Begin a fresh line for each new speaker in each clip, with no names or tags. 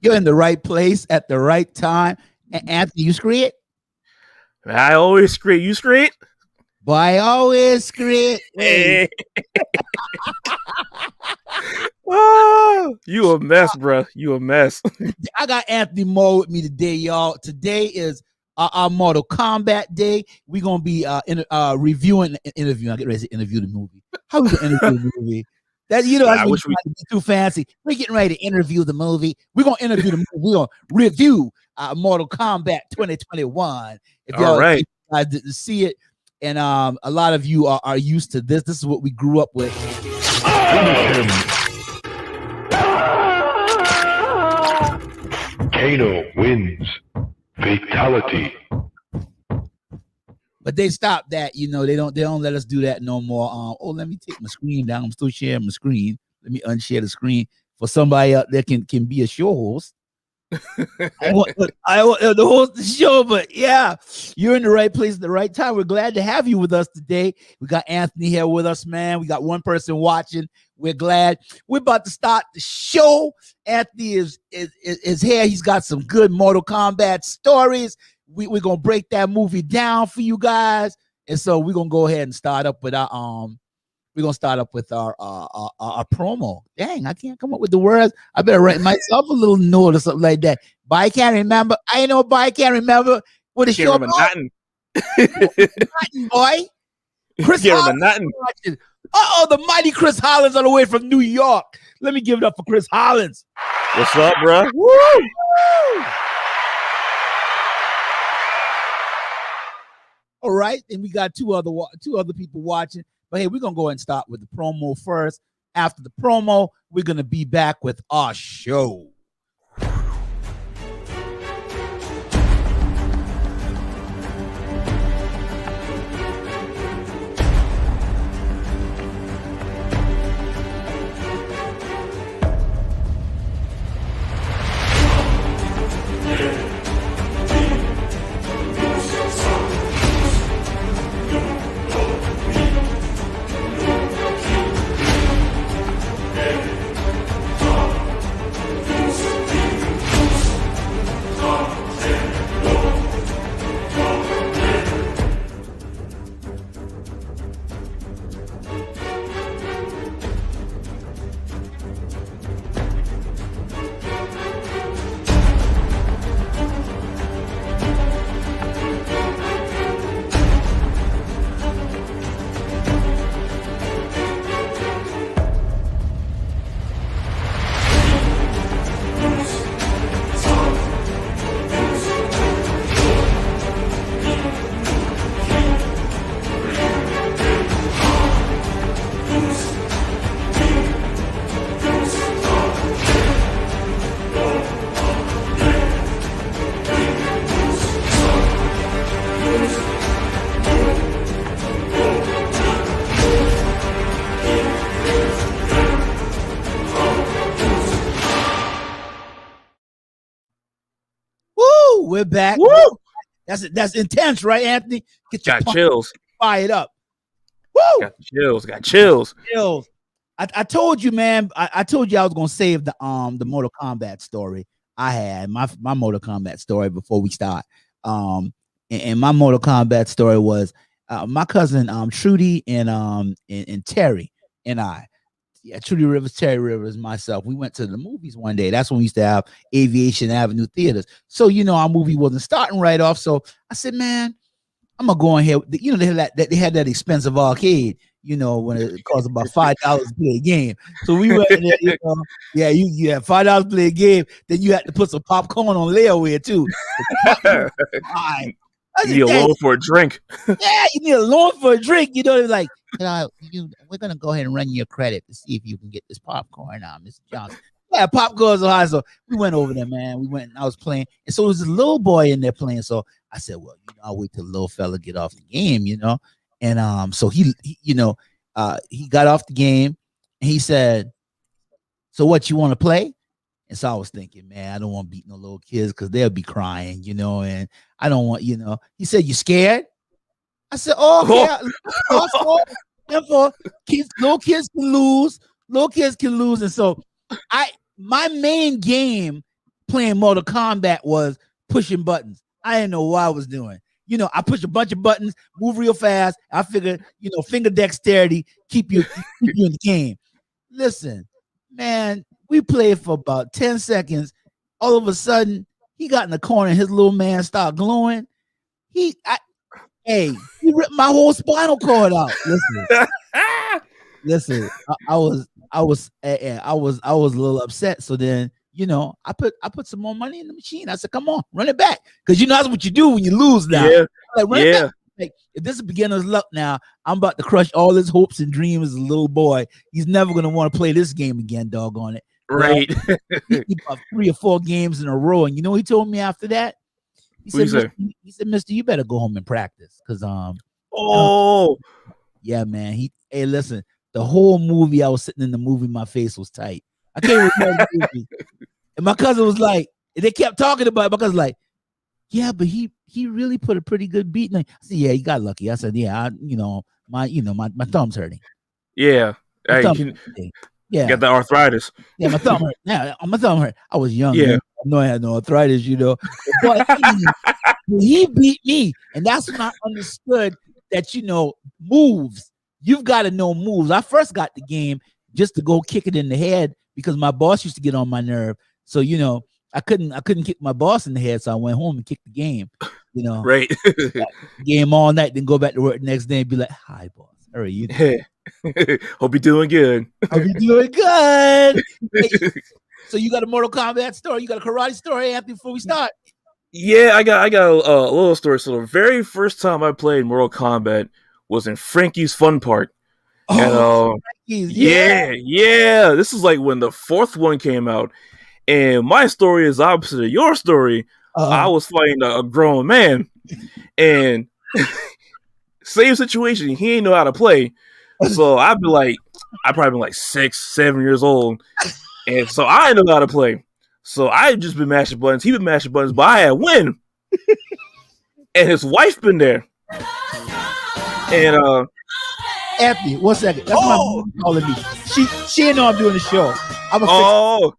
You're in the right place at the right time. Anthony, you straight?
I always straight. You straight?
Boy, I always straight.
Hey. Oh, you a mess, bro. You a mess.
I got Anthony Moore with me today, y'all. Today is our Mortal Kombat day. We're gonna be reviewing an interview. I get ready to interview the movie. How we gonna interview the movie? That that's what we be too fancy. We're getting ready to interview the movie. We're gonna interview the movie. We're gonna review Mortal Kombat 2021. If y'all guys didn't see it, and a lot of you are used to this. This is what we grew up with.
Kano wins. Fatality.
But they stopped that, they don't let us do that no more. Let me take my screen down. I'm still sharing my screen. Let me unshare the screen for somebody out there can be a show host. I want to host the show, but yeah, you're in the right place at the right time. We're glad to have you with us today. We got Anthony here with us, man. We got one person watching. We're glad. We're about to start the show. Anthony is here. He's got some good Mortal Kombat stories. We're gonna break that movie down for you guys, and so we're gonna go ahead and start up with our our promo. Dang, I can't come up with the words. I better write myself a little note or something like that. But I can't remember. I know, but I can't remember what the show about. Nothing, boy. Chris Hollins. The mighty Chris Hollins on the way from New York. Let me give it up for Chris Hollins.
What's up, bro? Woo!
All right, and we got two other people watching. But hey, we're gonna go ahead and start with the promo first. After the promo, we're gonna be back with our show. We're back.
Woo!
That's intense, right, Anthony?
Got chills.
Fired up. Woo!
Got chills.
I told you, man. I told you I was gonna save the Mortal Kombat story. I had my Mortal Kombat story before we start. And my Mortal Kombat story was my cousin Trudy and Terry and I. Yeah, Trudy Rivers, Terry Rivers, myself. We went to the movies one day. That's when we used to have Aviation Avenue theaters. So our movie wasn't starting right off. So I said, man, I'm gonna go in here. They had that expensive arcade. When it cost about $5 to play a game. So we went in there. You had $5 to play a game. Then you had to put some popcorn on layaway too.
You need a loan for a drink.
Yeah, you need a loan for a drink. It's like, we're gonna go ahead and run your credit to see if you can get this popcorn, Mr. Johnson. Yeah, popcorn's so high. So we went over there, man. We went and I was playing, and so there was this little boy in there playing. So I said, well, I'll wait till the little fella get off the game, And so he got off the game, and he said, "So what, you want to play?" And so I was thinking, man, I don't want to beat no little kids because they'll be crying, and I don't want, He said, "You scared?" I said, "Oh, yeah." Little kids can lose. And so my main game playing Mortal Kombat was pushing buttons. I didn't know what I was doing. I push a bunch of buttons, move real fast. I figured, finger dexterity keep you in the game. Listen, man, we played for about 10 seconds. All of a sudden, he got in the corner and his little man started glowing. He ripped my whole spinal cord out. Listen, I was a little upset. So then, I put some more money in the machine. I said, "Come on, run it back," because that's what you do when you lose now.
Yeah,
like, run it back. Like, if this is beginner's luck now, I'm about to crush all his hopes and dreams as a little boy. He's never gonna want to play this game again. Doggone it!
Right.
He about 3 or 4 games in a row, and he told me after that. He said, "Mister, you better go home and practice, because yeah, man. Hey, listen, the whole movie, I was sitting in the movie, my face was tight. I can't remember the movie, and my cousin was like, they kept talking about it. My cousin was like, yeah, but he really put a pretty good beat. I said, yeah, he got lucky. I said, yeah, my thumb's hurting.
Yeah,
my thumb
got the arthritis.
Yeah, my thumb hurt. Yeah, my thumb hurt. I was young.
Yeah,
man. I know I had no arthritis, But he beat me, and that's when I understood that moves. You've got to know moves. I first got the game just to go kick it in the head because my boss used to get on my nerve. So I couldn't kick my boss in the head, so I went home and kicked the game.
Right.
Game all night, then go back to work the next day and be like, "Hi, boss. How are you?"
Hope you're doing good.
Hope you're doing good. Hey, so you got a Mortal Kombat story? You got a karate story, Anthony? Before we start,
yeah, I got a little story. So the very first time I played Mortal Kombat was in Frankie's Fun Park.
Oh,
and yeah. This is like when the 4th one came out. And my story is opposite of your story. I was fighting a grown man, and same situation. He ain't know how to play, so I'd probably been like 6, 7 years old, and so I didn't know how to play. So I just been mashing buttons. He been mashing buttons, but I had win, and his wife been there, and
Anthony, 1 second. That's my mom calling me. She didn't know I'm doing the show. I'm a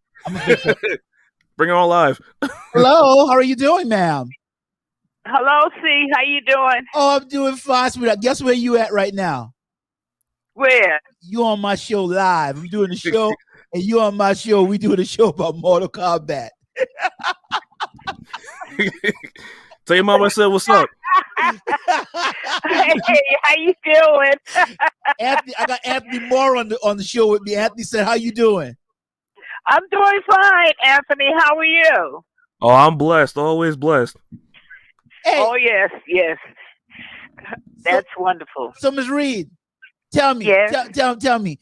bring her on live.
Hello, how are you doing, ma'am?
Hello, C. How you doing?
Oh, I'm doing fine, sweetheart. Guess where you at right now?
Where?
You on my show live. I'm doing the show, and you on my show. We doing a show about Mortal Kombat.
Tell your mama I said what's up.
Hey, how you doing?
Anthony, I got Anthony Moore on the show with me. Anthony said, "How you doing?"
I'm doing fine, Anthony. How are you?
Oh, I'm blessed. Always blessed.
Hey.
Oh, yes. That's wonderful.
So, Ms. Reed, tell me.
Yes.
Tell me.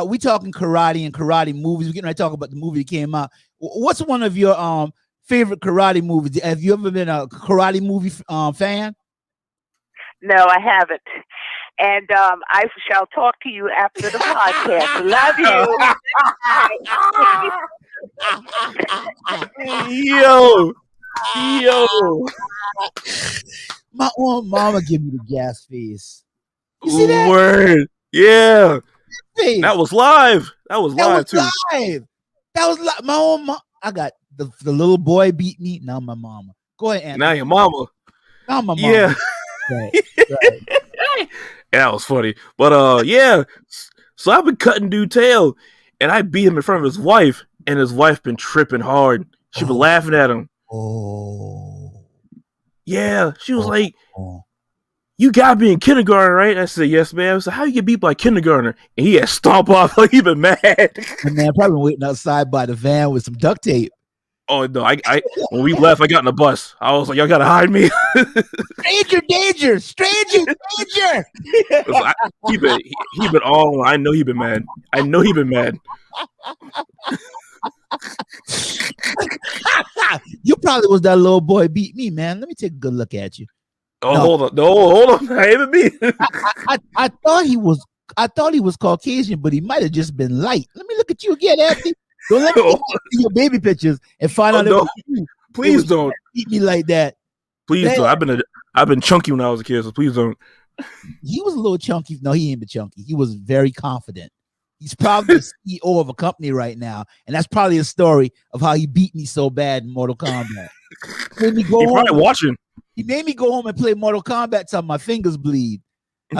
We talking karate and karate movies. We're getting ready to talk about the movie that came out. What's one of your favorite karate movies? Have you ever been a karate movie fan?
No, I haven't. And I shall talk to you after the podcast. Love
Yo.
you.
My own mama give me the gas face. You see that?
Word. Yeah.
Face.
That was live. That was live.
That was live. My own mom. I got the little boy beat me. Now my mama. Go ahead, Anthony.
Now your mama.
Now my mama.
Yeah.
Right.
That was funny. But yeah. So I've been cutting dude tail, and I beat him in front of his wife, and his wife been tripping hard. She been laughing at him.
Oh.
Yeah. She was like, "You gotta be in kindergarten, right?" I said, "Yes, ma'am." I said, "How you get beat by a kindergartner?" And he had stomped off like he been mad.
And man, probably waiting outside by the van with some duct tape.
Oh no! I when we left, I got in the bus. I was like, "Y'all gotta hide me."
Stranger danger!
He been all. I know he been mad.
You probably was that little boy beat me, man. Let me take a good look at you.
Oh, no. Hold on. I haven't been.
I thought he was Caucasian, but he might have just been light. Let me look at you again, Anthony. Don't let me see your baby pictures and find out.
No. Please don't
beat me like that.
Please don't. I've been chunky when I was a kid, so please don't.
He was a little chunky. No, he ain't been chunky. He was very confident. He's probably the CEO of a company right now, and that's probably a story of how he beat me so bad in Mortal Kombat. He
probably watching.
He made me go home and play Mortal Kombat till my fingers bleed.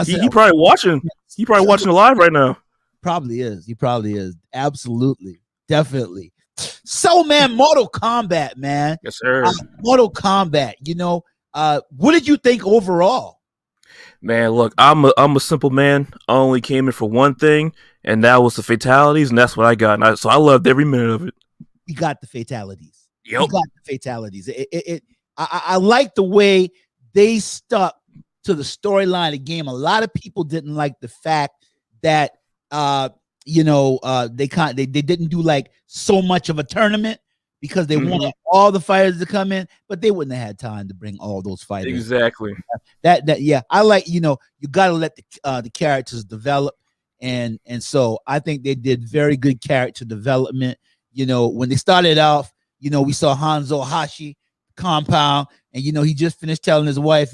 He probably watching. He probably watching live right now.
Probably is. He probably is. Absolutely. Definitely. So, man, Mortal Kombat, man.
Yes, sir.
Mortal Kombat, what did you think overall?
Man, look, I'm a simple man. I only came in for one thing, and that was the fatalities, and that's what I got. So I loved every minute of it.
You got the fatalities.
Yep.
You got the fatalities. I like the way they stuck to the storyline of the game. A lot of people didn't like the fact that they didn't do like so much of a tournament because they wanted all the fighters to come in, but they wouldn't have had time to bring all those fighters.
Exactly.
I like, you got to let the characters develop, and so I think they did very good character development. When they started off, we saw Hanzo Hashi compound, and he just finished telling his wife,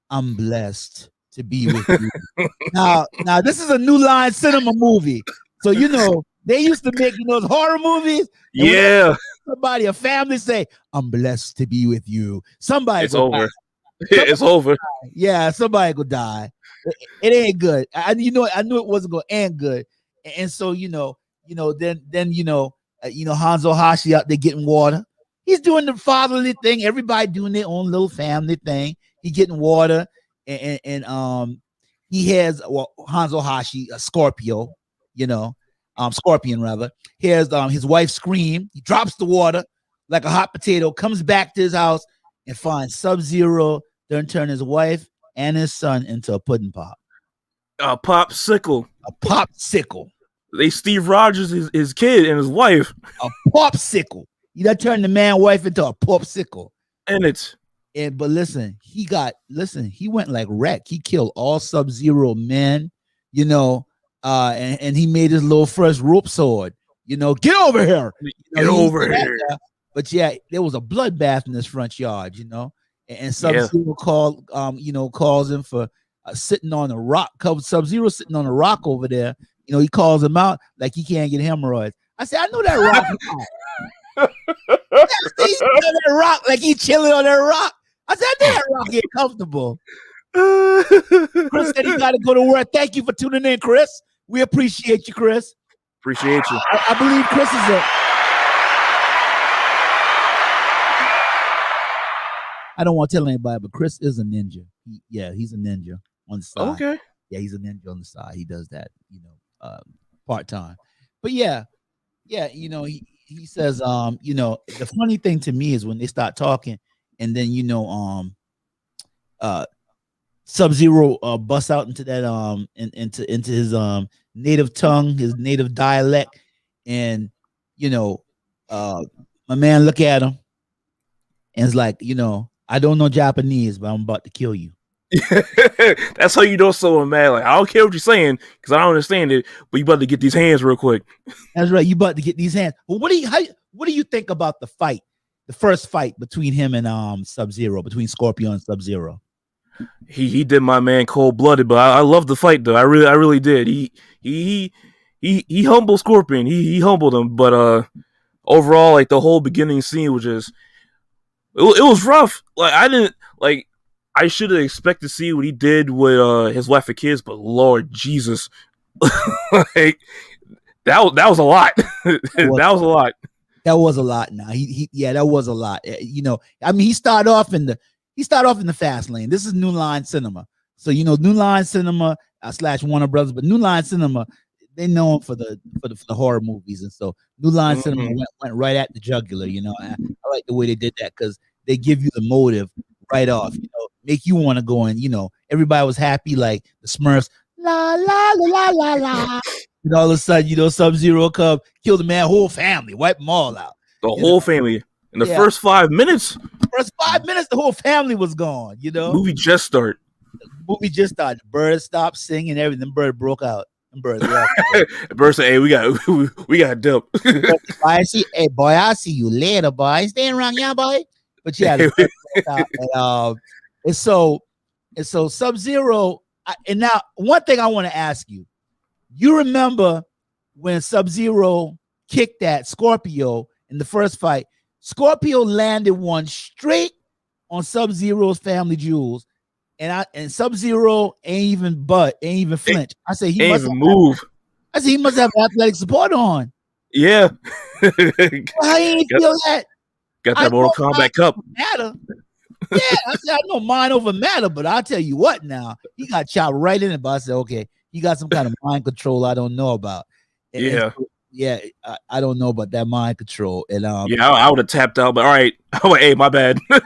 I'm blessed to be with you. Now this is a New Line Cinema movie, so they used to make those horror movies.
Yeah,
a family say, "I'm blessed to be with you." Somebody,
it's over. It's over.
Yeah, somebody go die. It ain't good. I knew it wasn't gonna end good, and so then Hanzo Hashi out there getting water. He's doing the fatherly thing. Everybody doing their own little family thing. He getting water, and he has Hanzo Hashi, a Scorpio, Scorpion rather. He has his wife scream. He drops the water like a hot potato. Comes back to his house and finds Sub-Zero. Then turn his wife and his son into a pudding pop.
A popsicle.
A popsicle.
They Steve Rogers his kid and his wife.
A popsicle. You done turned the man wife into a popsicle. But listen, he went like wreck. He killed all Sub-Zero men, and he made his little first rope sword. Get over here.
Get over here.
But yeah, there was a bloodbath in his front yard, and Sub-Zero calls him for sitting on a rock. Sub-Zero sitting on a rock over there. He calls him out like he can't get hemorrhoids. I said, I know that rock. He's on that rock like he chilling on that rock. I said, I know that rock get comfortable. Chris said he got to go to work. Thank you for tuning in, Chris. We appreciate you, Chris.
Appreciate you.
I believe Chris is I don't want to tell anybody, but Chris is a ninja. He's a ninja on the side.
Okay.
Yeah, he's a ninja on the side. He does that, part-time. But yeah, he says, the funny thing to me is when they start talking and then, Sub-Zero busts out into that, into his native tongue, his native dialect. And, my man look at him and it's like, I don't know Japanese, but I'm about to kill you.
That's how you know someone mad. Like, I don't care what you're saying because I don't understand it, but you about to get these hands real quick.
That's right. You about to get these hands. Well, what do you think about the fight, the first fight between him and Sub-Zero, between Scorpion and Sub-Zero?
He did my man cold blooded, but I love the fight though. I really did. He humbled Scorpion. He humbled him, but overall, like the whole beginning scene was just it was rough. Like I should have expected to see what he did with his wife and kids, but Lord Jesus, like that was a lot. That was a lot.
That was a lot. Now that was a lot. He started off in the fast lane. This is New Line Cinema, so New Line Cinema / Warner Brothers, but New Line Cinema, they know him for the horror movies, and so New Line Cinema went right at the jugular. I like the way they did that because they give you the motive right off, make you want to go and everybody was happy like the Smurfs, la la la la la la, and all of a sudden Sub-Zero come kill the man whole family, wipe them all out,
the whole family in the first 5 minutes.
The whole family was gone.
Movie just started.
The birds stopped singing, everything. The bird broke out. The
bird said, "Hey, we got a dump."
I see you later, boy. Staying around, yeah, boy. But yeah, and so Sub-Zero. And now, one thing I want to ask you: You remember when Sub-Zero kicked that Scorpio in the first fight? Scorpio landed one straight on Sub-Zero's family jewels, and Sub-Zero ain't even flinch. I say he
Ain't
must
even move.
I said he must have athletic support on.
Yeah.
How you ain't feel that?
Got that Mortal Kombat cup.
Matter. Yeah, I said I know mind over matter, but I'll tell you what now. He got chopped right in it, but I said, okay, he got some kind of mind control I don't know about.
Yeah.
Yeah, I don't know about that mind control. And
yeah, I would have tapped out, but all right. Oh, hey, my bad.
Yeah,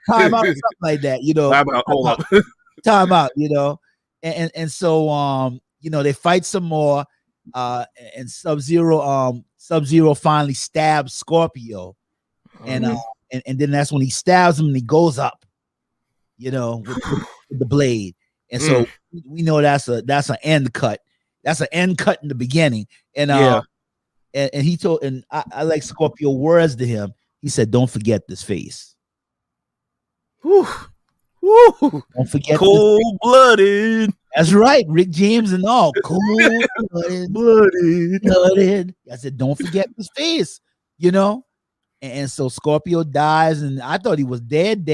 time out or something like that,
Hold up.
Time out, and so they fight some more, and Sub-Zero finally stabs Scorpio, and then that's when he stabs him and he goes up, with the blade, and so we know that's an end cut. That's an end cut in the beginning, and and he told, and I like Scorpio words to him. He said, "Don't forget this face."
Whew. Woo.
Don't forget
cold-blooded.
That's right, Rick James and all. Cold-blooded. I said, don't forget this face, And so Scorpio dies, and I thought he was dead,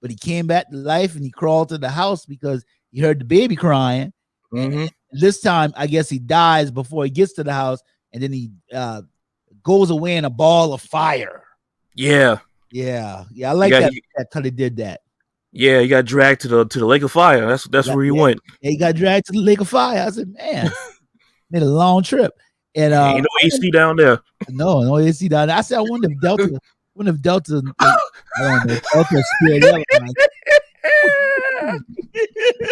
but he came back to life and he crawled to the house because he heard the baby crying. And this time, I guess he dies before he gets to the house, and then he goes away in a ball of fire.
Yeah.
I like that how they did that.
Yeah, he got dragged to the Lake of Fire. That's where he went.
Yeah, he got dragged to the Lake of Fire. I said, man, made a long trip. And
ain't no AC down there.
No AC down there. I said, I wonder if Delta, I don't know, Delta scared the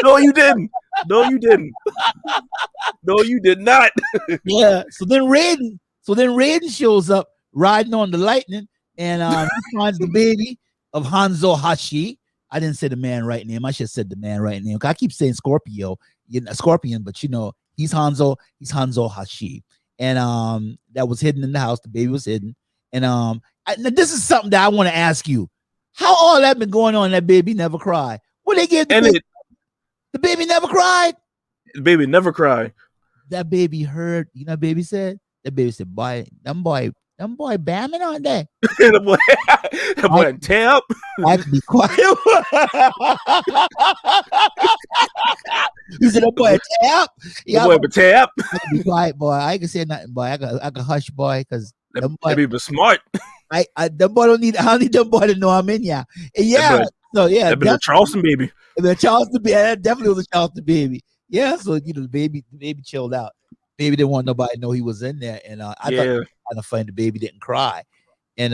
No, you didn't. No, you did not.
Yeah. So then Raiden shows up riding on the lightning, and he finds the baby of Hanzo Hashi. I didn't say the man right name. I should have said the man right name. I keep saying Scorpion, but he's Hanzo Hashi. And that was hidden in the house. The baby was hidden. And now this is something that I want to ask you. How all that been going on? That baby never cried. What they get? The baby never cried.
The baby never cried.
That baby heard. You know what baby said? That baby said, "Boy, them boy bamming on that."
That boy tear up.
I can be quiet. He said, "That boy tear up."
Yeah, boy, but tear up.
I can be quiet, boy. I can say nothing, boy. I can hush, boy, because
that baby smart.
The boy don't need them boy to know I'm in ya.
That been a Charleston baby.
The Charleston baby. That definitely was a Charleston baby. Yeah, so the baby chilled out. Baby didn't want nobody to know he was in there, and I thought it was kind of funny. The baby didn't cry, and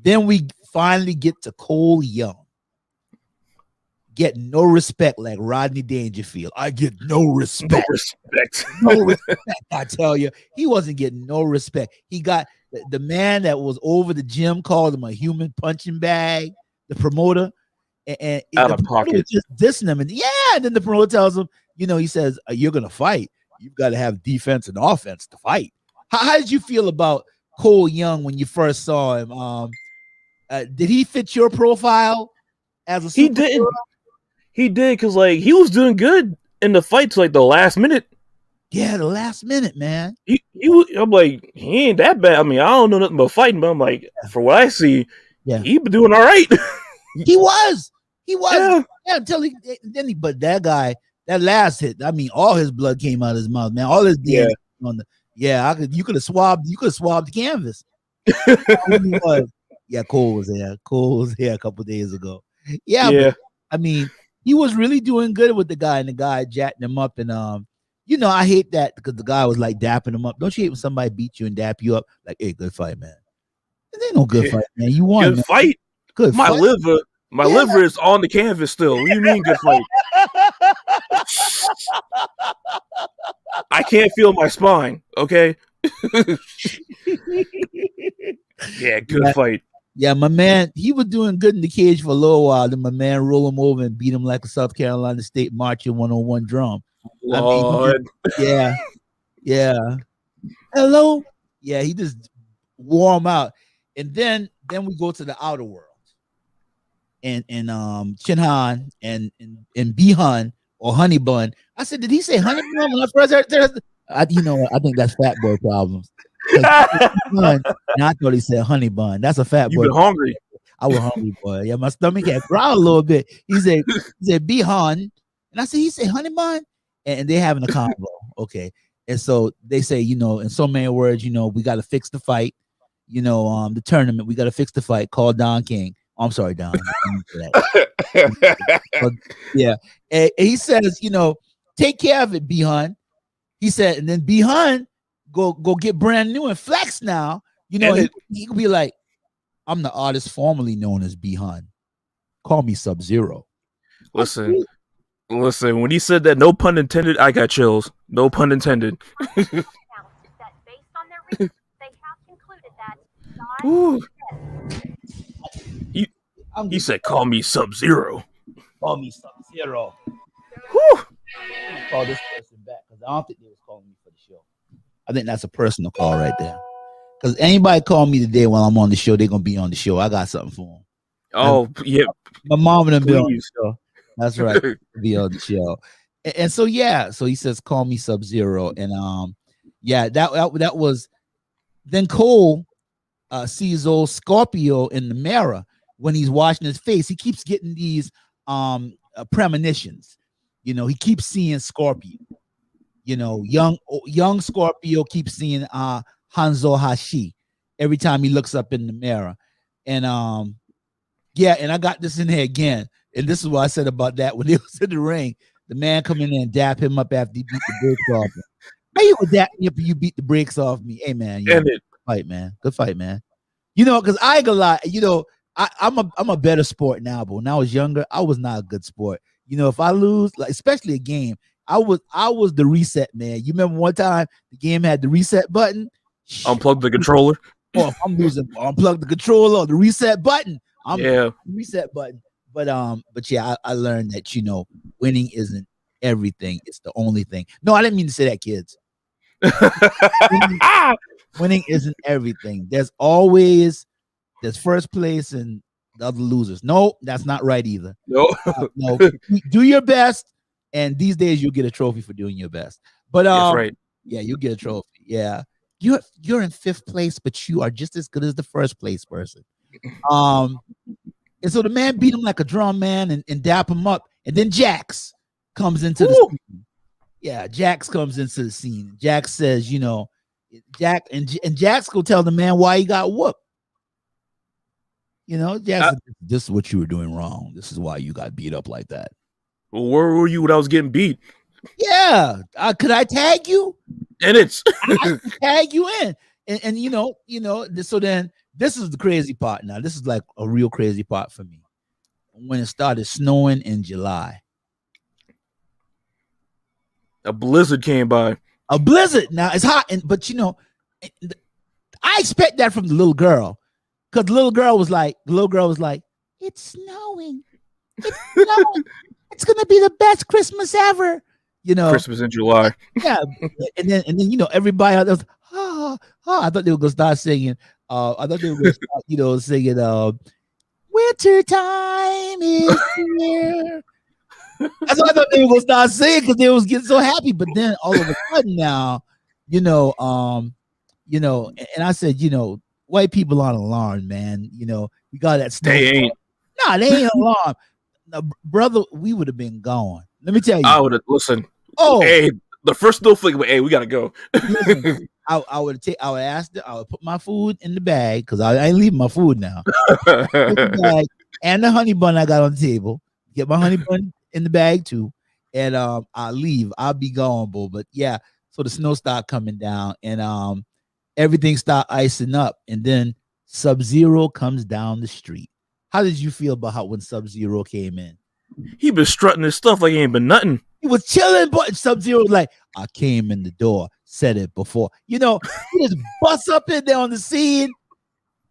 then we finally get to Cole Young. Get no respect like Rodney Dangerfield. I get no respect. No respect. I tell you, he wasn't getting no respect. He got the man that was over the gym called him a human punching bag. The promoter, and
out of pocket,
just dissing him, and and then the promoter tells him, he says, "You're gonna fight. You've got to have defense and offense to fight." How did you feel about Cole Young when you first saw him? Did he fit your profile as a?
He did. He did, because he was doing good in the fight to the last minute.
Yeah, the last minute, man.
I'm like, he ain't that bad. I mean, I don't know nothing about fighting, but I'm like, for what I see, he been doing all right.
He was. Yeah, until but that guy, that last hit, I mean, all his blood came out of his mouth, man. All his DNA on the. Yeah, you could have swabbed the canvas. Yeah, Cole was there. Cole was here a couple days ago. Yeah. But, I mean, he was really doing good with the guy, and the guy jacking him up, and I hate that because the guy was dapping him up. Don't you hate when somebody beat you and dap you up? Like, hey, good fight, man. It ain't no good fight, man. You won.
Good fight.
Good
my
fight.
My liver is on the canvas still. What do you mean good fight? I can't feel my spine, okay? Yeah, good fight.
Yeah, my man, he was doing good in the cage for a little while. Then my man rolled him over and beat him like a South Carolina State marching 101 drum.
Lord.
Yeah. Hello? Yeah, he just wore him out. And then we go to the outer world. And Chin Han and Bi-Han or honey bun. I said, did he say honey bun when I first heard that? You know what? I think that's fat boy problems. Bun, and I thought he said honey bun. That's a fat boy.
You've been hungry.
I was hungry, boy. Yeah, my stomach had growled a little bit. He said Bihan. And I said, he said honey bun. And they having a convo. Okay. And so they say, you know, in so many words, you know, we got to fix the fight. You know, the tournament, we got to fix the fight. Call Don King. Oh, I'm sorry, Don. But, yeah. And he says, you know, take care of it, Bihan. He said, and then Bihan go get brand new and flex now. You know, he could be like, I'm the artist formerly known as Bihan. Call me Sub-Zero.
Listen, when he said that, no pun intended, I got chills. No pun intended. He said, call me Sub-Zero.
Call me Sub-Zero. Call this person back because I don't think they was calling me for the show. I think that's a personal call right there. Because anybody call me today while I'm on the show, they're going to be on the show. I got something for them.
Oh, yeah.
My mom and them be on the show. That's right. Be on the show. And so, yeah. So he says, call me Sub-Zero. And yeah, that was. Then Cole sees old Scorpio in the mirror when he's washing his face. He keeps getting these premonitions. You know, he keeps seeing Scorpio. You know, young Scorpio keeps seeing Hanzo Hashi every time he looks up in the mirror. And yeah, and I got this in there again. And this is what I said about that when he was in the ring. The man come in there and dap him up after he beat the brakes off him. How you would dap me up if you beat the brakes off me? Hey man, good fight, man. Good fight, man. You know, because I ain't gonna lie, you know, I'm a better sport now, but when I was younger, I was not a good sport. You know, if I lose, like especially a game, I was the reset man. You remember one time the game had the reset button?
Unplug the controller.
Oh, if I'm losing, unplug the controller or the reset button. Reset button. But yeah, I learned that, you know, winning isn't everything. It's the only thing. No, I didn't mean to say that, kids. Winning isn't everything. There's first place and the other losers. No, that's not right either.
No.
Do your best, and these days you'll get a trophy for doing your best. But
that's right.
Yeah, you'll get a trophy. Yeah. You're in fifth place, but you are just as good as the first place person. And so the man beat him like a drum man and dap him up. And then Jax comes into the scene. Yeah, Jax comes into the scene. Jax says, you know, Jax go tell the man why he got whooped. You know, Jax said, this is what you were doing wrong. This is why you got beat up like that.
Well, where were you when I was getting beat?
Yeah. Could I tag you?
And it's
I tag you in. And you know, so then this is the crazy part now. This is like a real crazy part for me. When it started snowing in July.
A blizzard came by.
A blizzard. Now it's hot, but you know, I expect that from the little girl. Because the little girl was like, it's snowing. It's snowing. It's gonna be the best Christmas ever. You know,
Christmas in July.
Yeah. And then you know, everybody else was, I thought they were gonna start singing. I thought they were gonna start, you know, singing winter time is here. That's what I thought they were gonna start singing because they was getting so happy. But then all of a sudden now, you know, and I said, you know, white people aren't alarmed, man. You know, we got that stuff.
They ain't.
Nah, they ain't alarmed. Now, brother, we would have been gone. Let me tell you.
I would have listened. Oh, hey, the first snowflake, but hey, we gotta go.
Listen, I would put my food in the bag because I ain't leaving my food now. The bag and the honey bun I got on the table. Get my honey bun in the bag too, and I'll leave. I'll be gone, bro. But yeah, so the snow started coming down, and everything started icing up, and then Sub-Zero comes down the street. How did you feel about when Sub-Zero came in?
He been strutting his stuff like he ain't been nothing.
He was chilling, but Sub-Zero was like, I came in the door, said it before. You know, he just busts up in there on the scene,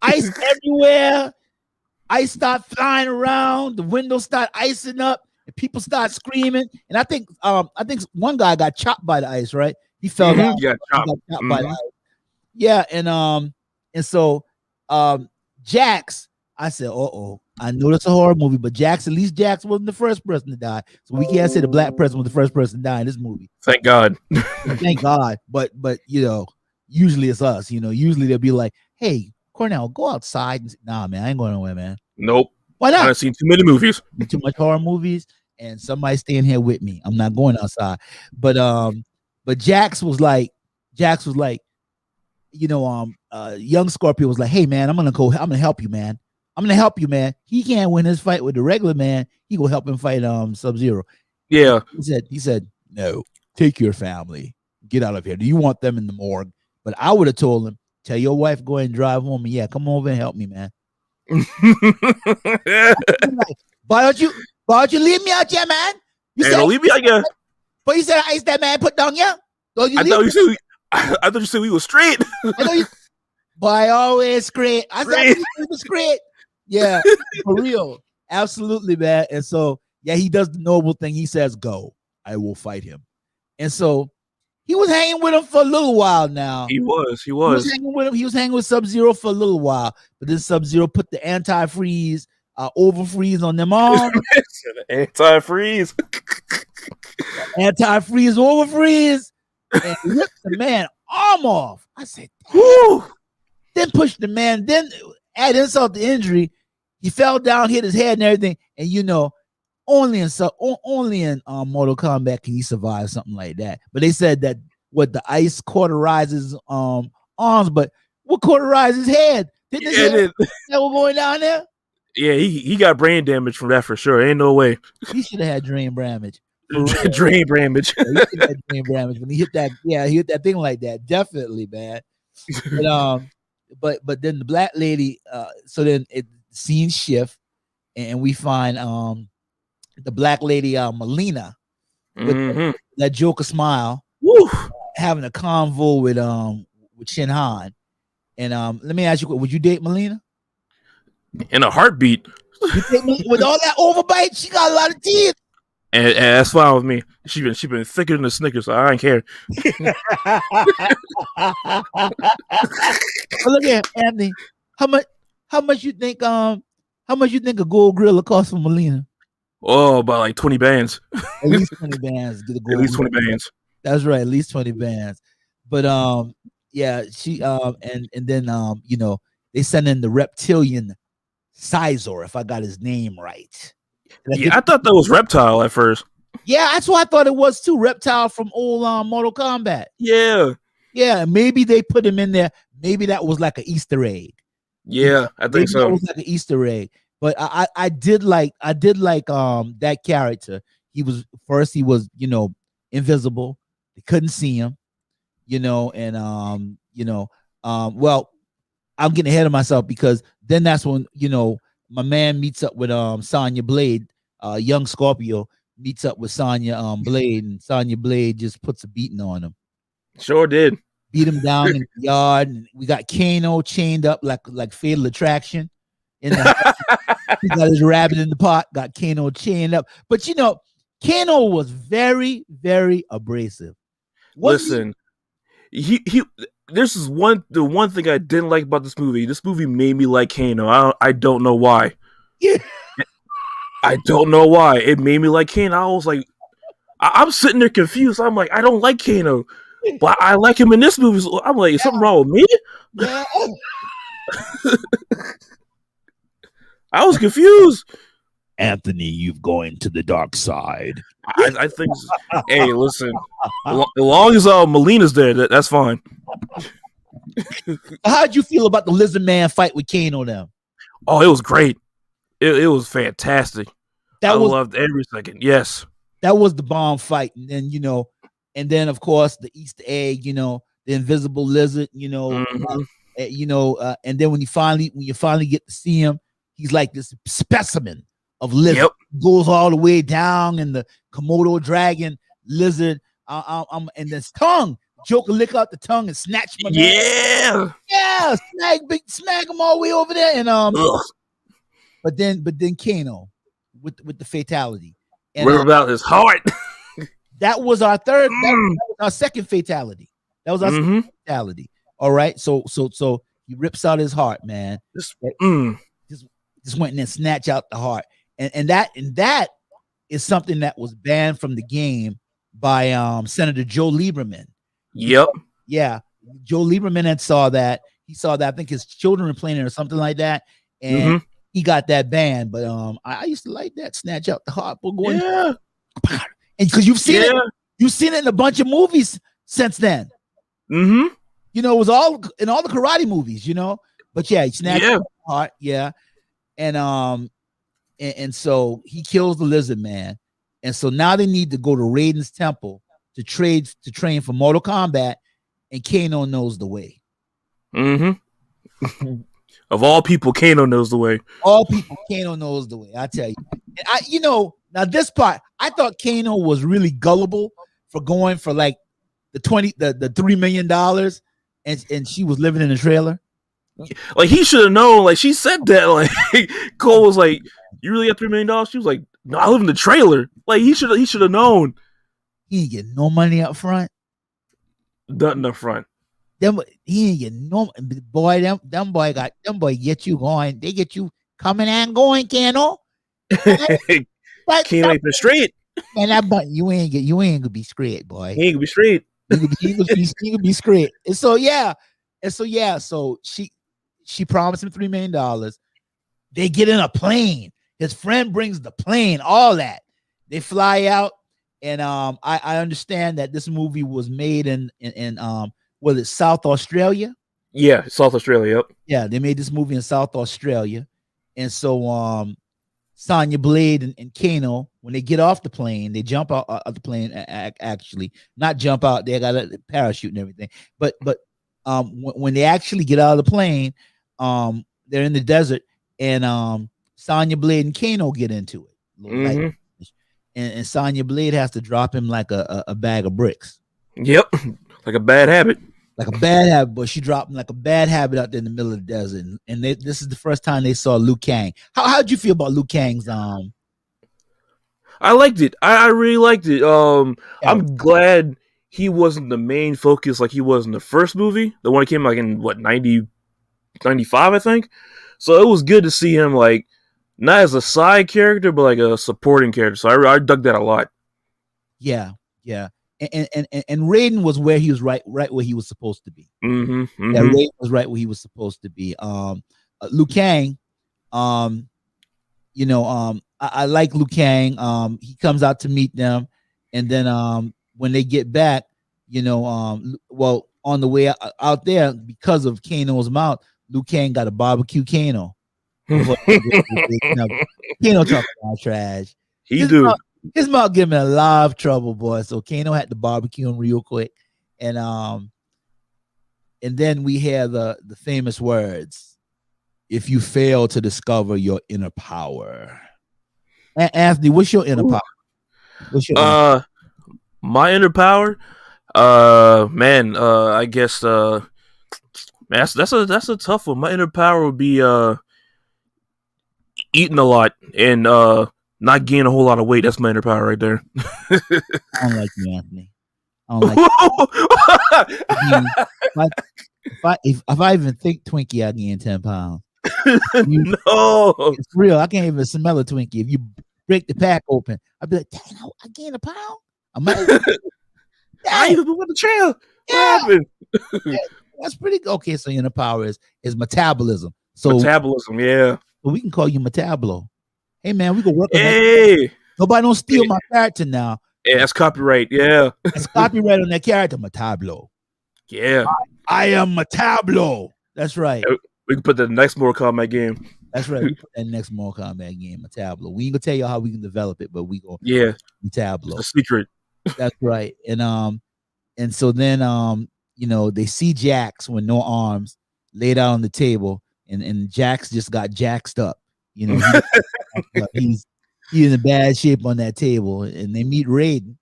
ice everywhere. Ice start flying around, the windows start icing up, and people start screaming. And I think one guy got chopped by the ice, right? He fell down.
He got chopped
by the ice. Yeah, and so Jax, I said, I know it's a horror movie, but at least Jax wasn't the first person to die. So we can't say the black person was the first person to die in this movie.
Thank God.
Thank God. But usually it's us. Usually they'll be like, "Hey, Cornell, go outside." And say, nah, man, I ain't going nowhere, man.
Nope.
Why not?
I've seen too many movies.
Too much horror movies, and somebody staying here with me. I'm not going outside. But Jax was like, young Scorpio was like, "Hey, man, I'm gonna help you, man. He can't win his fight with the regular man. He gonna help him fight Sub-Zero."
Yeah.
He said, "No, take your family. Get out of here. Do you want them in the morgue?" But I would have told him, "Tell your wife, go ahead and drive home. And yeah, come over and help me, man." Why don't you leave me out here, man? You
hey,
said
don't leave me out here.
But you said ice that man put down here.
I thought you said we were straight.
Boy, always straight. I said we were straight. Yeah, for real. Absolutely, man. And so, yeah, he does the noble thing. He says, "Go. I will fight him." And so he was hanging with him for a little while now.
He was
hanging with him. He was hanging with Sub-Zero for a little while. But then Sub-Zero put the anti-freeze, over-freeze on them arms.
Anti-freeze.
Anti-freeze, over-freeze. And ripped the man arm off. I said,
whoo.
Then pushed the man. Then add insult to injury. He fell down, hit his head and everything. And only in Mortal Kombat can he survive something like that. But they said that the ice cauterizes arms, but what cauterizes his head? Didn't his head that was going down there?
Yeah, he got brain damage from that for sure. Ain't no way.
He should have had brain damage.
Brain damage.
Yeah, he should have had brain damage when he hit that. Yeah, he hit that thing like that. Definitely, man. But then the black lady. So then scene shift, and we find the black lady Melina with that Joker smile, having a convo with Shin Han. And let me ask you, would you date Melina?
In a heartbeat.
With all that overbite, she got a lot of teeth.
And that's fine with me. She been thicker than the Snickers, so I don't care.
Look at Anthony. How much you think a gold gorilla costs for Melina?
Oh, about like 20 bands.
At least 20 bands.
At least 20 bands.
That's right, at least 20 bands. But yeah, she and then they send in the reptilian Sizor, if I got his name right.
Yeah, I thought that was Reptile at first.
Yeah, that's what I thought it was too. Reptile from old Mortal Kombat.
Yeah.
Yeah, maybe they put him in there. Maybe that was like an Easter egg.
Yeah, I think so.
It was like an Easter egg. But I did like that character. He was invisible. They couldn't see him, and well, I'm getting ahead of myself because then that's when my man meets up with Sonya Blade, young Scorpio meets up with Sonya Blade, and Sonya Blade just puts a beating on him.
Sure did.
Beat him down in the yard, and we got Kano chained up like Fatal Attraction. He got his rabbit in the pot, got Kano chained up. But Kano was very, very abrasive.
Listen, he this is the one thing I didn't like about this movie. This movie made me like Kano. I don't know why.
Yeah.
I don't know why. It made me like Kano. I was like, I'm sitting there confused. I'm like, I don't like Kano, but I like him in this movie. So I'm like, is something wrong with me?
Yeah.
I was confused.
Anthony, you've gone to the dark side.
I think. Hey, listen. As long as Melina's there, that's fine.
How'd you feel about the Lizard Man fight with Kano now?
Oh, it was great. It was fantastic. I loved every second. Yes,
that was the bomb fight, and then of course the Easter egg. The invisible lizard. And then when you finally get to see him, he's like this specimen of lizard. Yep. Goes all the way down, and the Komodo dragon lizard. And this tongue, Joker lick out the tongue and snatch my
man.
Yeah, smack him all the way over there, and but then Kano with the fatality. And
what about his heart?
That was our third. That was our second fatality. That was our second fatality. All right, so he rips out his heart, man. just went in and snatched out the heart. And that is something that was banned from the game by Senator Joe Lieberman.
Yep.
Yeah. Joe Lieberman had saw that. He saw that. I think his children were playing it or something like that. And he got that banned. But I used to like that. Snatch out the heart. And because you've seen it. You've seen it in a bunch of movies since then.
Mm-hmm.
You know, it was all in all the karate movies, you know. But yeah, he snatched out the heart. Yeah. And so he kills the lizard man. And so now they need to go to Raiden's temple to train for Mortal Kombat, and Kano knows the way.
Mm-hmm. Of all people, Kano knows the way.
All people, Kano knows the way. I tell you. And now this part, I thought Kano was really gullible for going for like the $3 million, and she was living in a trailer.
Like he should have known. Like she said that. Like Cole was like, "You really got $3 million?" She was like, "No, I live in the trailer." Like he should have known.
He ain't get no money up front.
Nothing up front.
He ain't get no boy. Them boy get you going. They get you coming and going, Kano.
Kano ain't been straight.
And that button, you ain't gonna be straight, boy.
He ain't gonna be straight.
He gonna be straight. And so she promised him $3 million. They get in a plane. His friend brings the plane, all that. They fly out, and I understand that this movie was made in was it South Australia?
Yeah, South Australia. Yep.
Yeah, they made this movie in South Australia, and so Sonya Blade and Kano, when they get off the plane, they jump out of the plane. Actually, not jump out. They got a parachute and everything. But when they actually get out of the plane, they're in the desert, and Sonya Blade and Kano get into it. And Sonya Blade has to drop him like a bag of bricks.
Yep, like a bad habit.
Like a bad habit, but she dropped him like a bad habit out there in the middle of the desert. And this is the first time they saw Liu Kang. How'd you feel about Liu Kang's
I liked it. I really liked it. I'm glad he wasn't the main focus like he was in the first movie. The one that came like in 95, I think. So it was good to see him like not as a side character, but like a supporting character. So I dug that a lot.
Yeah. And Raiden was where he was right where he was supposed to be.
Mm-hmm.
Yeah, Raiden was right where he was supposed to be. Liu Kang, I like Liu Kang. He comes out to meet them, and then when they get back, well, on the way out there, because of Kano's mouth, Liu Kang got a barbecue Kano. Kano talking about trash. His mouth giving him a lot of trouble, boy. So Kano had to barbecue him real quick, and then we hear the famous words: "If you fail to discover your inner power." Anthony, what's your inner power?
My inner power, I guess that's a tough one. My inner power would be eating a lot and not gain a whole lot of weight. That's my inner power right there.
I don't like you, Anthony. I don't like you. If I even think Twinkie, I gain 10 pounds.
No,
it's real. I can't even smell a Twinkie. If you break the pack open, I'd be like, dang, I gained a pound.
I even been with the trail.
Yeah.
What happened?
That's pretty good. Okay, so your inner power is metabolism. So
metabolism, yeah.
So we can call you Metablo. Hey man, we can work on
that.
Nobody don't steal my character now.
Yeah, that's copyright. Yeah.
It's copyright on that character, Metablo.
Yeah.
I am Metablo. That's right.
We can put that in the next Mortal Kombat game.
That's right. We put that in the next Mortal Kombat game, Metablo. We ain't gonna tell you how we can develop it, but we go Metablo.
It's a secret.
That's right. And so then they see Jax with no arms laid out on the table, and Jax just got jaxed up. He's in a bad shape on that table, and they meet Raiden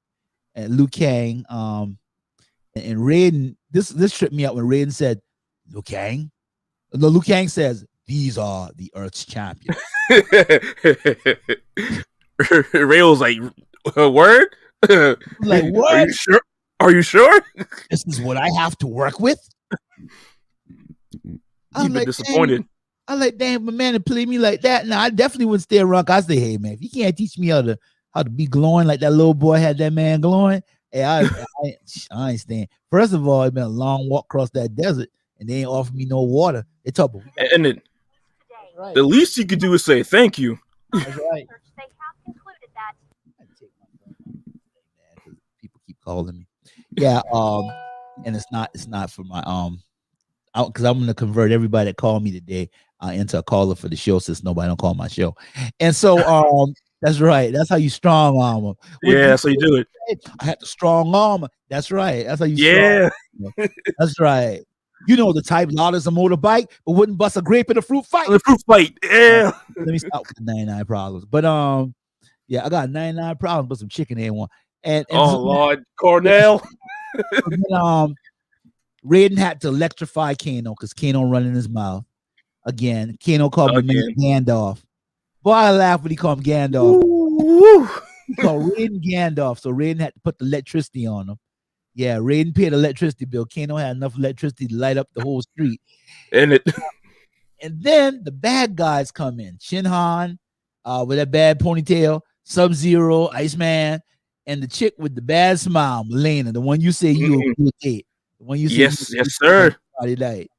and Liu Kang. And Raiden, this tripped me out when Raiden said, Liu Kang. No, Liu Kang says, "These are the Earth's champions."
Raiden was like, "Word?
Like, what?
Are you sure?
This is what I have to work with."
You've been disappointed.
I like, damn, my man to play me like that. Now I definitely wouldn't stay around. I say, hey man, if you can't teach me how to be glowing like that little boy had that man glowing, hey, I ain't staying. First of all, it's been a long walk across that desert, and they ain't offer me no water. They talk about
and the least you could do is say thank you.
That's right. People keep calling me. Yeah, and it's not for my because I'm gonna convert everybody that called me today into a caller for the show, since nobody don't call my show. And so that's right. That's how you strong arm them.
Yeah, so you do it.
I had the strong arm. That's right. That's how you
yeah.
That's right. You know the type loudest a motorbike, but wouldn't bust a grape in a fruit fight.
The fruit fight. Yeah.
Let me stop with the 99 problems. But yeah, I got 99 problems, but some chicken ain't one. And
oh Lord, Cornell.
Then, Raiden had to electrify Kano because Kano running his mouth again. Kano called him Gandalf. Boy, I laugh when he called him Gandalf. He called Raiden Gandalf, so Raiden had to put the electricity on him. Yeah, Raiden paid the electricity bill. Kano had enough electricity to light up the whole street.
And
then the bad guys come in. Shinhan with that bad ponytail, Sub-Zero, Iceman, and the chick with the bad smile, Melina, the one you say you would date. The one you say
yes, sir.
Friday night.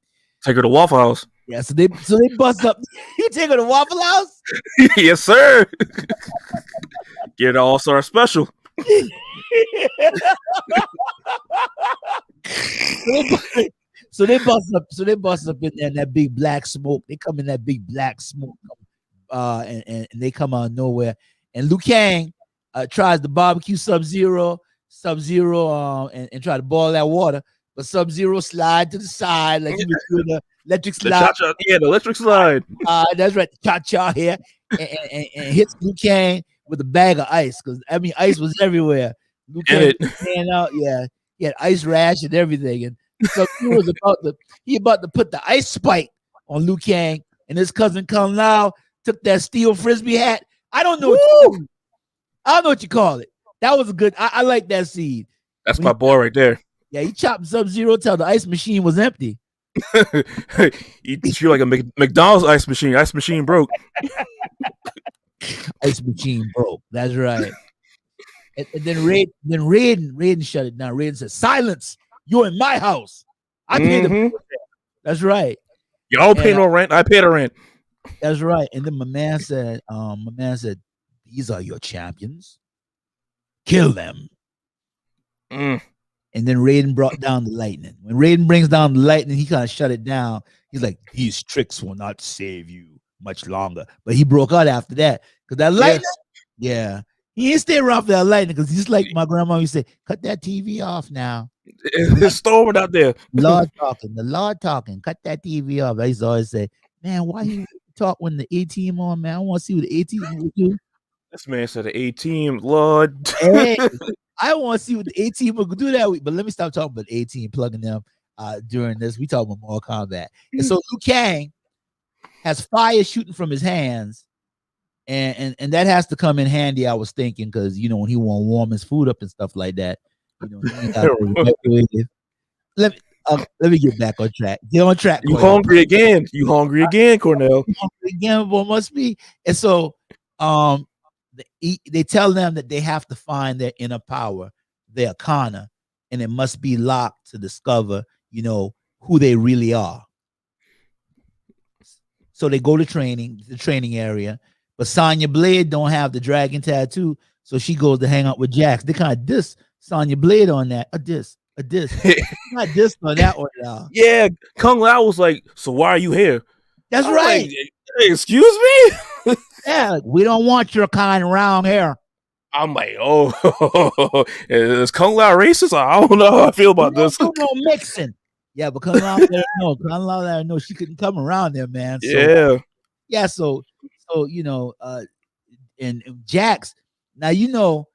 Take her to Waffle House.
Yeah, so they bust up. You take her to Waffle House?
Yes, sir. Get an all-star special.
So they bust up in there in that big black smoke. They come in that big black smoke, and they come out of nowhere. And Liu Kang tries to barbecue Sub-Zero, and try to boil that water. But Sub-Zero slide to the side like he was doing the electric slide.
The electric slide.
That's right, the cha-cha here, and hits Liu Kang with a bag of ice, because I mean ice was everywhere. Liu Kang stand out, he had ice rash and everything, and so he was about to put the ice spike on Liu Kang, and his cousin Kung Lao took that steel frisbee hat. I don't know what you call it. That was a good. I like that scene.
That's my boy right there.
Yeah, he chopped Sub-Zero till the ice machine was empty.
You feel like a McDonald's ice machine. Ice machine broke.
Ice machine broke. That's right. And then Raiden shut it down. Raiden said, "Silence! You're in my house. I paid the." That's right.
Y'all pay no rent. I pay the rent.
That's right. And then my man said, "These are your champions. Kill them." And then Raiden brought down the lightning. When Raiden brings down the lightning, he kind of shut it down. He's like, "These tricks will not save you much longer." But he broke out after that because that lightning. Yeah. He ain't stay around for that lightning because he's like my grandma used to say, "Cut that TV off now."
It's storming out there.
The Lord talking. Cut that TV off. I used to always say, "Man, why you talk when the A-team on, man? I want to see what the A-team will do."
This man said the A-team, Lord.
Hey, I want to see what the A-team will do that week. But let me stop talking about the A-team, plugging them during this. We talk about Mortal Kombat. And so Liu Kang has fire shooting from his hands. And that has to come in handy, I was thinking, because when he want to warm his food up and stuff like that, let me get back on track. Get on track.
You hungry again? You hungry again, Cornell?
Hungry again, what must be? And so, they tell them that they have to find their inner power, their Kana, and it must be locked to discover, who they really are. So they go to the training area. But Sonya Blade don't have the dragon tattoo, so she goes to hang out with Jax. They kind of diss Sonya Blade on that. A diss. Not diss on that one, y'all.
Yeah, Kung Lao was like, "So why are you here?"
That's right.
Like, excuse me?
Yeah, we don't want your kind around here.
I'm like, oh, is Kung Lao racist? I don't know how I feel about this.
No mixing. Yeah, but Kung Lao let her know she couldn't come around there, man.
So,
So and Jax, now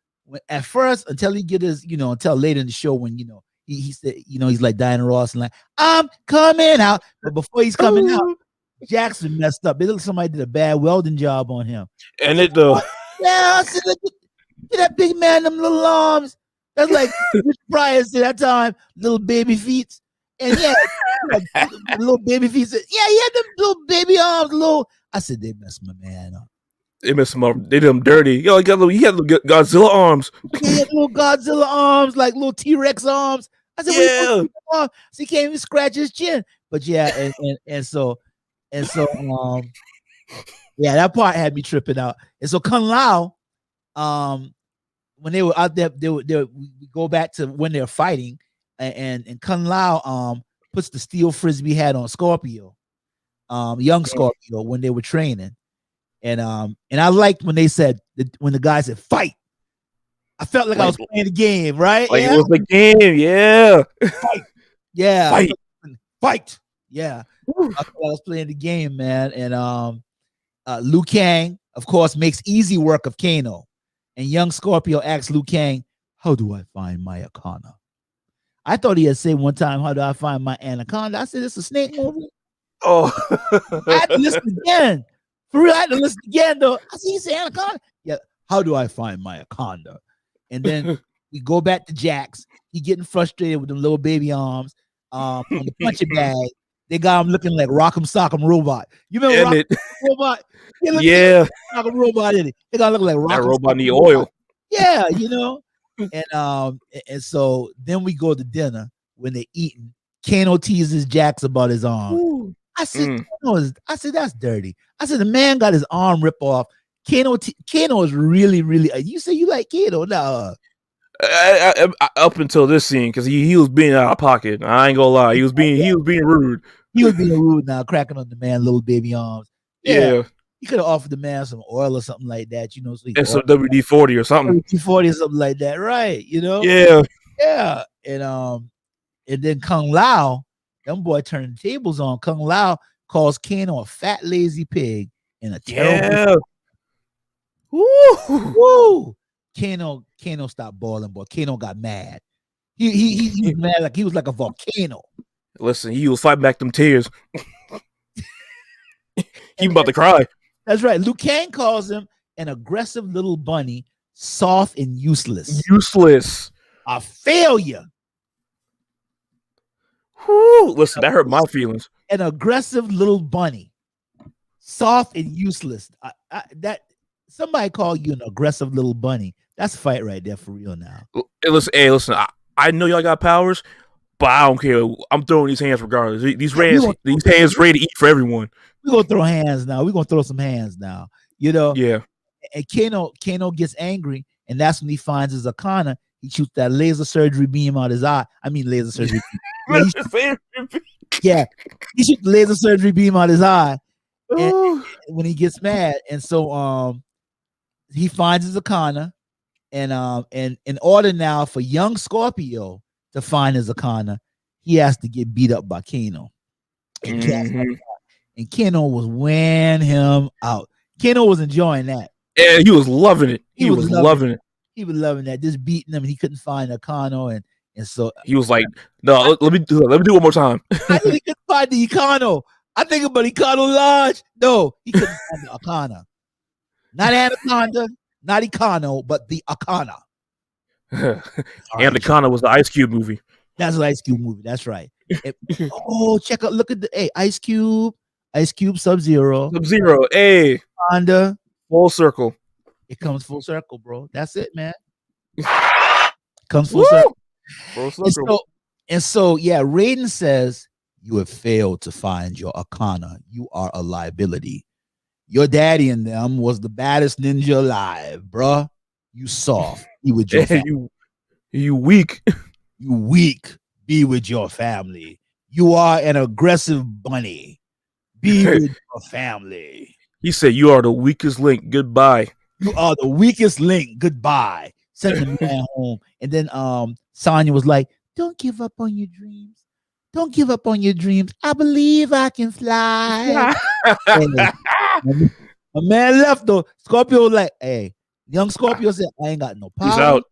at first, until he get his, until later in the show when he said, he's like Diana Ross and like, "I'm coming out," but before he's coming out, Jackson messed up. It looked like somebody did a bad welding job on him.
And it though,
I said, look at that big man, them little arms. That's like Rich Pryor said that time, little baby feet. And like, little baby feet. Said, yeah, he had them little baby arms, little. I said they messed my man up.
They messed him up. They did him dirty. Yo, he had little Godzilla arms.
Yeah, he had little Godzilla arms, like little T-Rex arms. I said,
yeah.
So he can't even scratch his chin. But yeah, and so yeah, that part had me tripping out. And so Kung Lao, when they were out there, we go back to when they're fighting, and Kung Lao puts the steel frisbee hat on Scorpio, young Scorpio, when they were training. And I liked when they said when the guy said fight. I felt like I was playing the game, right?
Like it was the game, yeah.
Fight. Yeah.
Fight.
Yeah. I thought I was playing the game, man. And Liu Kang, of course, makes easy work of Kano. And young Scorpio asks Liu Kang, how do I find my Akana? I thought he had said one time, how do I find my anaconda? I said, it's a snake movie.
Oh.
I had to listen again. For real, I had to listen again, though. I said, he said anaconda. Yeah, how do I find my Akana? And then we go back to Jax. He getting frustrated with them little baby arms on the punching bag. They got him looking like Rock'em Sock'em Robot. You remember Rock'em Robot?
Yeah.
Rock'em Robot in it. They got to look like Rock'em
That robot need oil.
Yeah, you know. And so then we go to dinner when they're eating. Kano teases Jax about his arm. Ooh. I said, that's dirty. I said, the man got his arm ripped off. Kano is really, really. You say you like Kano? No.
Up until this scene, because he was being out of pocket. I ain't gonna lie. He was being rude.
He was being rude now, cracking on the man, little baby arms. Yeah. He could have offered the man some oil or something like that, you know. So
and some WD-40 or something.
WD-40 or something like that, right? You know.
Yeah.
Yeah. And then Kung Lao, them boy turning the tables on. Kung Lao calls Kano a fat, lazy pig and a terrible. Woo! Kano stopped boiling, boy. Kano got mad. He was mad, like he was like a volcano.
Listen, he was fighting back them tears. He about to cry.
That's right. Liu Kang calls him an aggressive little bunny, soft and useless. A failure.
Whew, listen, that hurt my feelings.
An aggressive little bunny, soft and useless. That somebody call you an aggressive little bunny. That's a fight right there for real now.
Listen. I know y'all got powers, but I don't care. I'm throwing these hands regardless. These hands ready to eat for everyone.
We're gonna throw hands now. We're gonna throw some hands now. You know?
Yeah.
And Kano gets angry, and that's when he finds his Akana. He shoots that laser surgery beam out his eye. I mean laser surgery beam. Yeah. He shoots the laser surgery beam out his eye. And when he gets mad. And so he finds his Akana. And in order now for young Scorpio to find his Akana, he has to get beat up by Kano. And Kano was wearing him out. Kano was enjoying that.
Yeah, he was loving it. He was loving it.
He was loving that. Just beating him, and he couldn't find Akano, and so
he was like, "No, let me do it one more time."
I think he couldn't find the Akano. I think about Akano Lodge. No, he couldn't find the Akana. Not Anaconda, not Akano, but the Akana.
Anaconda was the Ice Cube movie.
That's an Ice Cube movie. That's right. Check out. Look at the Ice Cube, Sub-Zero,
hey,
Honda,
full circle.
It comes full circle, bro. That's it, man. Comes full circle.
Full circle.
And so, yeah, Raiden says, you have failed to find your Akana. You are a liability. Your daddy and them was the baddest ninja alive, bruh. You soft. Be with your family.
You weak.
You weak. Be with your family. You are an aggressive bunny. Be with your family.
He said, you are the weakest link. Goodbye.
You are the weakest link. Goodbye. Send the man home. And then Sonya was like, don't give up on your dreams. Don't give up on your dreams. I believe I can fly. A man left though. Scorpio was like, hey, young Scorpio said, I ain't got no power.
Peace out.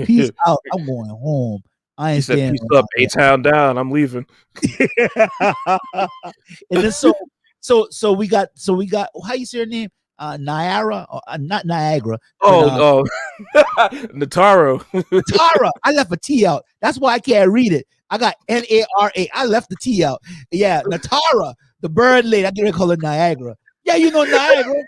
Peace out. I'm going home. I ain't staying.
Peace up. A-Town down. I'm leaving.
And then so we got how you say her name? Niagara, not Niagara.
Nataro.
Natara. I left a T out. That's why I can't read it. I got Nara. I left the T out. Yeah, Natara, the bird lady. I get to call her Niagara. Yeah, you know Niagara.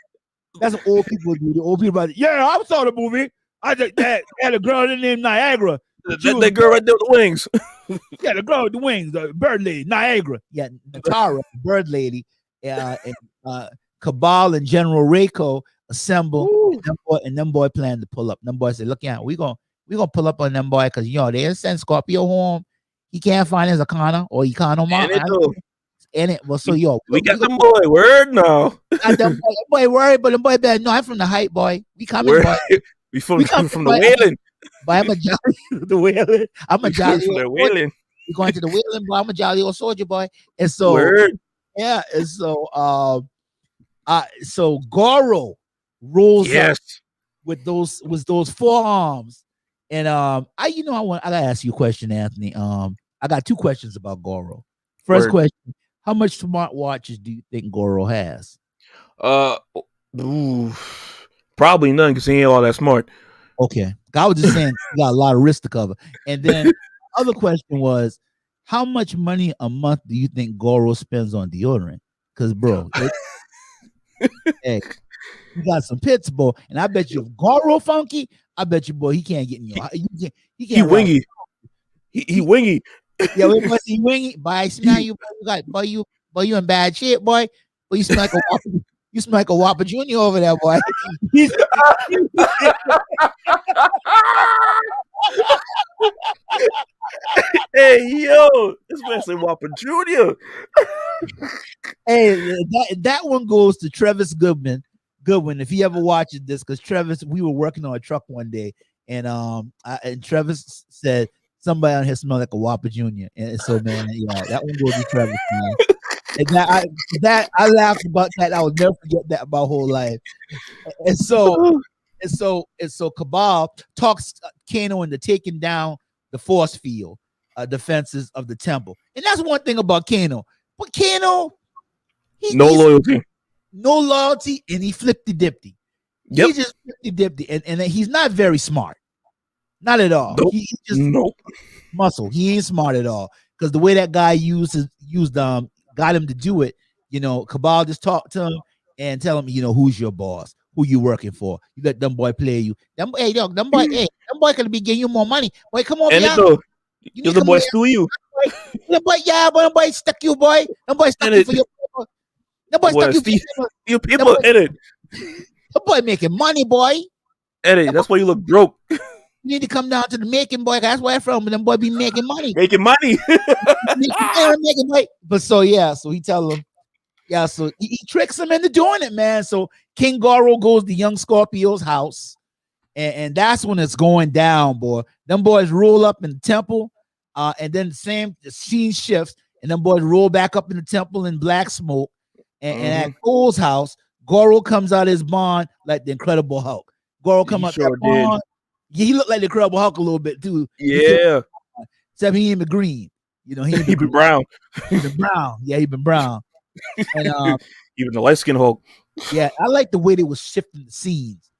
That's what old people do. The old people. Yeah, I saw the movie. I just that had a girl named Niagara.
That girl right there with the wings.
Yeah, the girl with the wings, the bird lady, Niagara. Yeah, Natara, bird lady, and Cabal and General Raco assemble, and them boy plan to pull up. Them boy say, "Look, yeah, we gonna pull up on them boy because they didn't send Scorpio home. He can't find his Akana or Econo. And it was so
we got them boy word now.
Them boy worried, but them boy better. No, I'm from the height, boy. We coming, boy.
we from the whaling.
But I'm a jolly the whaling. I'm a jolly
from the whaling.
We going to the whaling, boy. I'm a jolly old soldier, boy. And so yeah, and so so Goro rolls up with those forearms. And I gotta ask you a question, Anthony. I got two questions about Goro. First question: how much smartwatches do you think Goro has?
Probably none because he ain't all that smart.
Okay, I was just saying he got a lot of risk to cover. And then the other question was, how much money a month do you think Goro spends on deodorant? Because bro, hey, you got some pits, boy, and I bet you if Goro funky, I bet you, boy, he can't get in your. He can't.
He wingy. He wingy.
Yeah, we must be wingy. Boy, I smell you, boy. You in bad shape, boy. Boy, you smell like a Whopper. You smell like a Whopper Junior over there, boy.
Hey, yo, this man say Whopper Junior.
Hey, that one goes to Travis Goodwin. If he ever watches this, because Travis, we were working on a truck one day, and Travis said somebody on here smelled like a Whopper Junior. And so, man, yeah, that one goes to Travis, man. And I laughed about that. I will never forget that my whole life. And so Cabal talks Kano into taking down the force field defenses of the temple. And that's one thing about Kano. But Kano,
no
loyalty, and he flipped dipty. Yep. He just flipped dipty, and he's not very smart. Not at all.
Nope.
He just muscle. He ain't smart at all. Because the way that guy got him to do it, Cabal just talked to him and tell him, who's your boss, who you working for. You let them boy play you. Them boy gonna be getting you more money. Boy, come on,
you the boy steal you.
The boy, them boy stuck you, boy. Them boy stuck you for your people. Them boy stuck you for
your people. Edit.
The boy making money, boy.
Edit. That's why you look broke.
You need to come down to the making, boy. That's where I'm from. But them boy be making money.
Making money.
Making money. But so he tell him, so he tricks him into doing it, man. So King Goro goes to young Scorpio's house, and that's when it's going down, boy. Them boys roll up in the temple, and then the scene shifts, and them boys roll back up in the temple in black smoke. And at Cole's house, Goro comes out of his barn like the Incredible Hulk. Goro come out that barn. Yeah, he looked like the Incredible Hulk a little bit too.
Yeah.
Except he ain't been green. He
been brown.
He been brown. Yeah, he been brown. And
even the light skinned Hulk.
Yeah, I like the way they were shifting the scenes.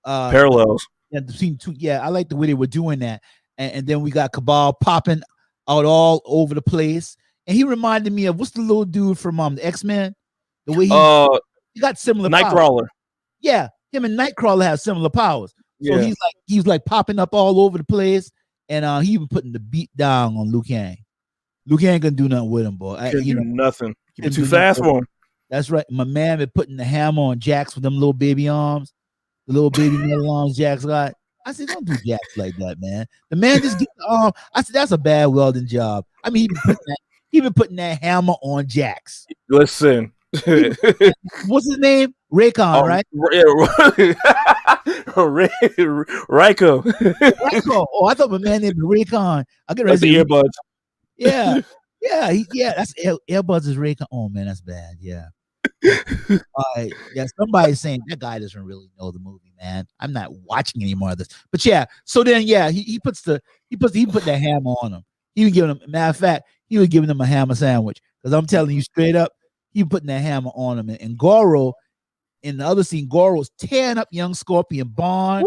Parallels.
Yeah, the scene too. Yeah, I like the way they were doing that. And then we got Cabal popping out all over the place. And he reminded me of what's the little dude from the X-Men? The way he got similar
Nightcrawler.
Powers. Yeah, him and Nightcrawler have similar powers. So he's like popping up all over the place, and he even putting the beat down on Liu Kang. Liu Kang can do nothing with him, boy.
Nothing. He's too fast for him.
That's right. My man been putting the hammer on Jax with them little baby arms, the little baby metal arms Jax got. I said, don't do Jax like that, man. The man just get the arm. I said, that's a bad welding job. I mean, he been putting that hammer on Jax.
Listen.
What's his name? Raycon, right?
Raco.
Raco. Oh, I thought my man named Raycon. I get
the earbuds.
Yeah. That's earbuds is Raycon. Oh man, that's bad. Yeah. All right. Yeah, somebody's saying that guy doesn't really know the movie, man. I'm not watching any more of this. But yeah, so then he put that hammer on him. He was giving him, matter of fact, he was giving him a hammer sandwich. Because I'm telling you straight up, he putting that hammer on him. And Goro, in the other scene, Goro's tearing up young Scorpion barn.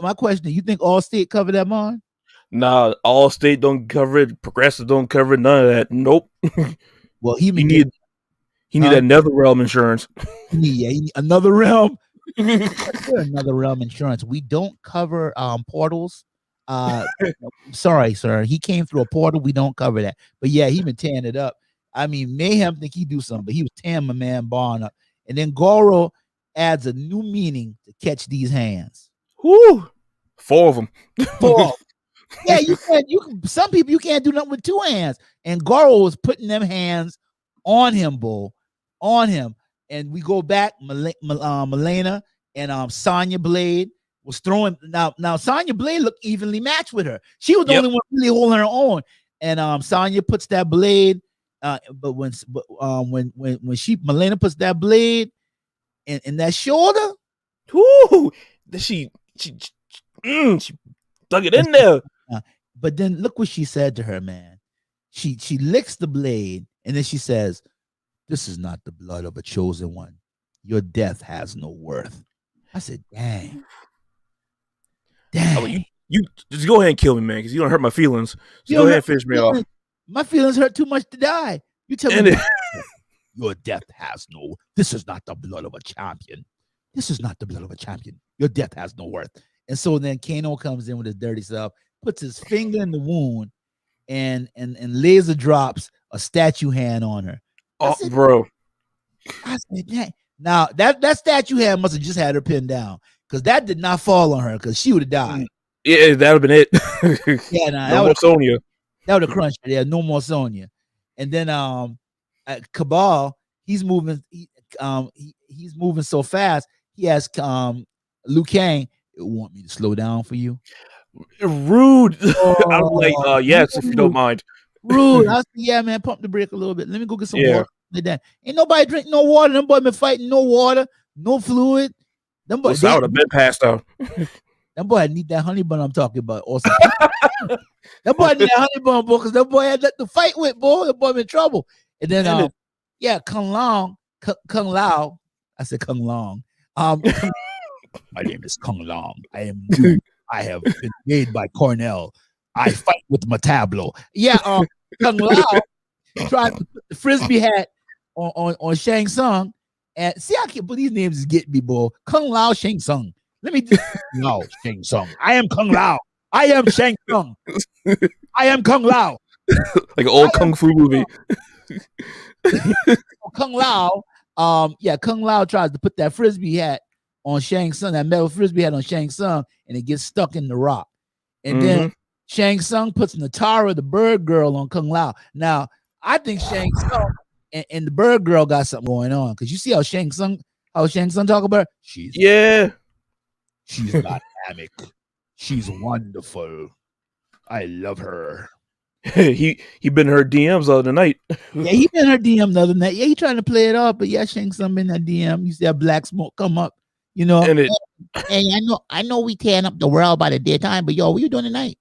My question is, you think Allstate covered that barn?
Nah, Allstate don't cover it. Progressive don't cover it. None of that. Nope.
Well, he
need that NetherRealm insurance.
He need another realm. Another realm insurance. We don't cover portals. Sorry, sir. He came through a portal. We don't cover that. But yeah, he been tearing it up. I mean, Mayhem think he do something, but he was tearing my man Barn up. And then Goro adds a new meaning to catch these hands.
Whoo! 4 of them.
4. Yeah, you can. Some people you can't do nothing with 2 hands. And Goro was putting them hands on him, bull, on him. And we go back, Milena and Sonya Blade was throwing. Now Sonya Blade looked evenly matched with her. She was the only one really holding her own. And Sonya puts that blade. But when Milena puts that blade in that shoulder,
whoo, she dug it in there.
But then look what she said to her, man. She licks the blade and then she says, "This is not the blood of a chosen one. Your death has no worth." I said, "Dang, dang."
You just go ahead and kill me, man, because you don't hurt my feelings. So go ahead and finish me off.
My feelings hurt too much to die. You tell me your death has no. This is not the blood of a champion. This is not the blood of a champion. Your death has no worth. And so then Kano comes in with his dirty self, puts his finger in the wound, and laser drops a statue hand on her.
Bro.
I said, dang. Now that statue hand must have just had her pinned down, because that did not fall on her, because she would have died.
Yeah, that would have been it.
Yeah,
no more Sonya.
That would have crunched her. Yeah, no more Sonya. And then Cabal, he's moving. He's moving so fast. He asks Liu Kang, "Want me to slow down for you?"
Rude. I'm like, yes, rude. If you don't mind.
Rude. I said, yeah, man, pump the brake a little bit. Let me go get some water. Like that. Ain't nobody drink no water. Them boys been fighting no water, no fluid. Them boys.
I would have been passed out.
That boy need that honey bun I'm talking about. Also, that boy need that honey bun, boy, because that boy had nothing to fight with, boy. That boy in trouble. And then, Kung Lao. I said Kung Long. My name is Kung Long. I am new. I have been made by Cornell. I fight with Matablo. Yeah, Kung Lao tried to put the frisbee hat on Shang Tsung. And see, I can't believe these names is getting me, boy. Kung Lao, Shang Tsung. Let me do no, Shang Tsung. I am Kung Lao. I am Shang Tsung. I am Kung Lao.
Like an old kung fu movie.
Kung Lao, Kung Lao tries to put that frisbee hat on Shang Tsung, that metal frisbee hat on Shang Tsung, and it gets stuck in the rock. And then Shang Tsung puts Natara, the bird girl, on Kung Lao. Now, I think Shang Tsung and the bird girl got something going on, because you see how Shang Tsung talk about her? She's dynamic. She's wonderful. I love her.
he been in her DMs the other night.
Yeah, he been in her DM the other night. Yeah, he trying to play it off, but yeah, Shang Tsung in that DM. You see that black smoke come up, you know.
And
hey, I know we tearing up the world by the daytime, but yo, what you doing tonight?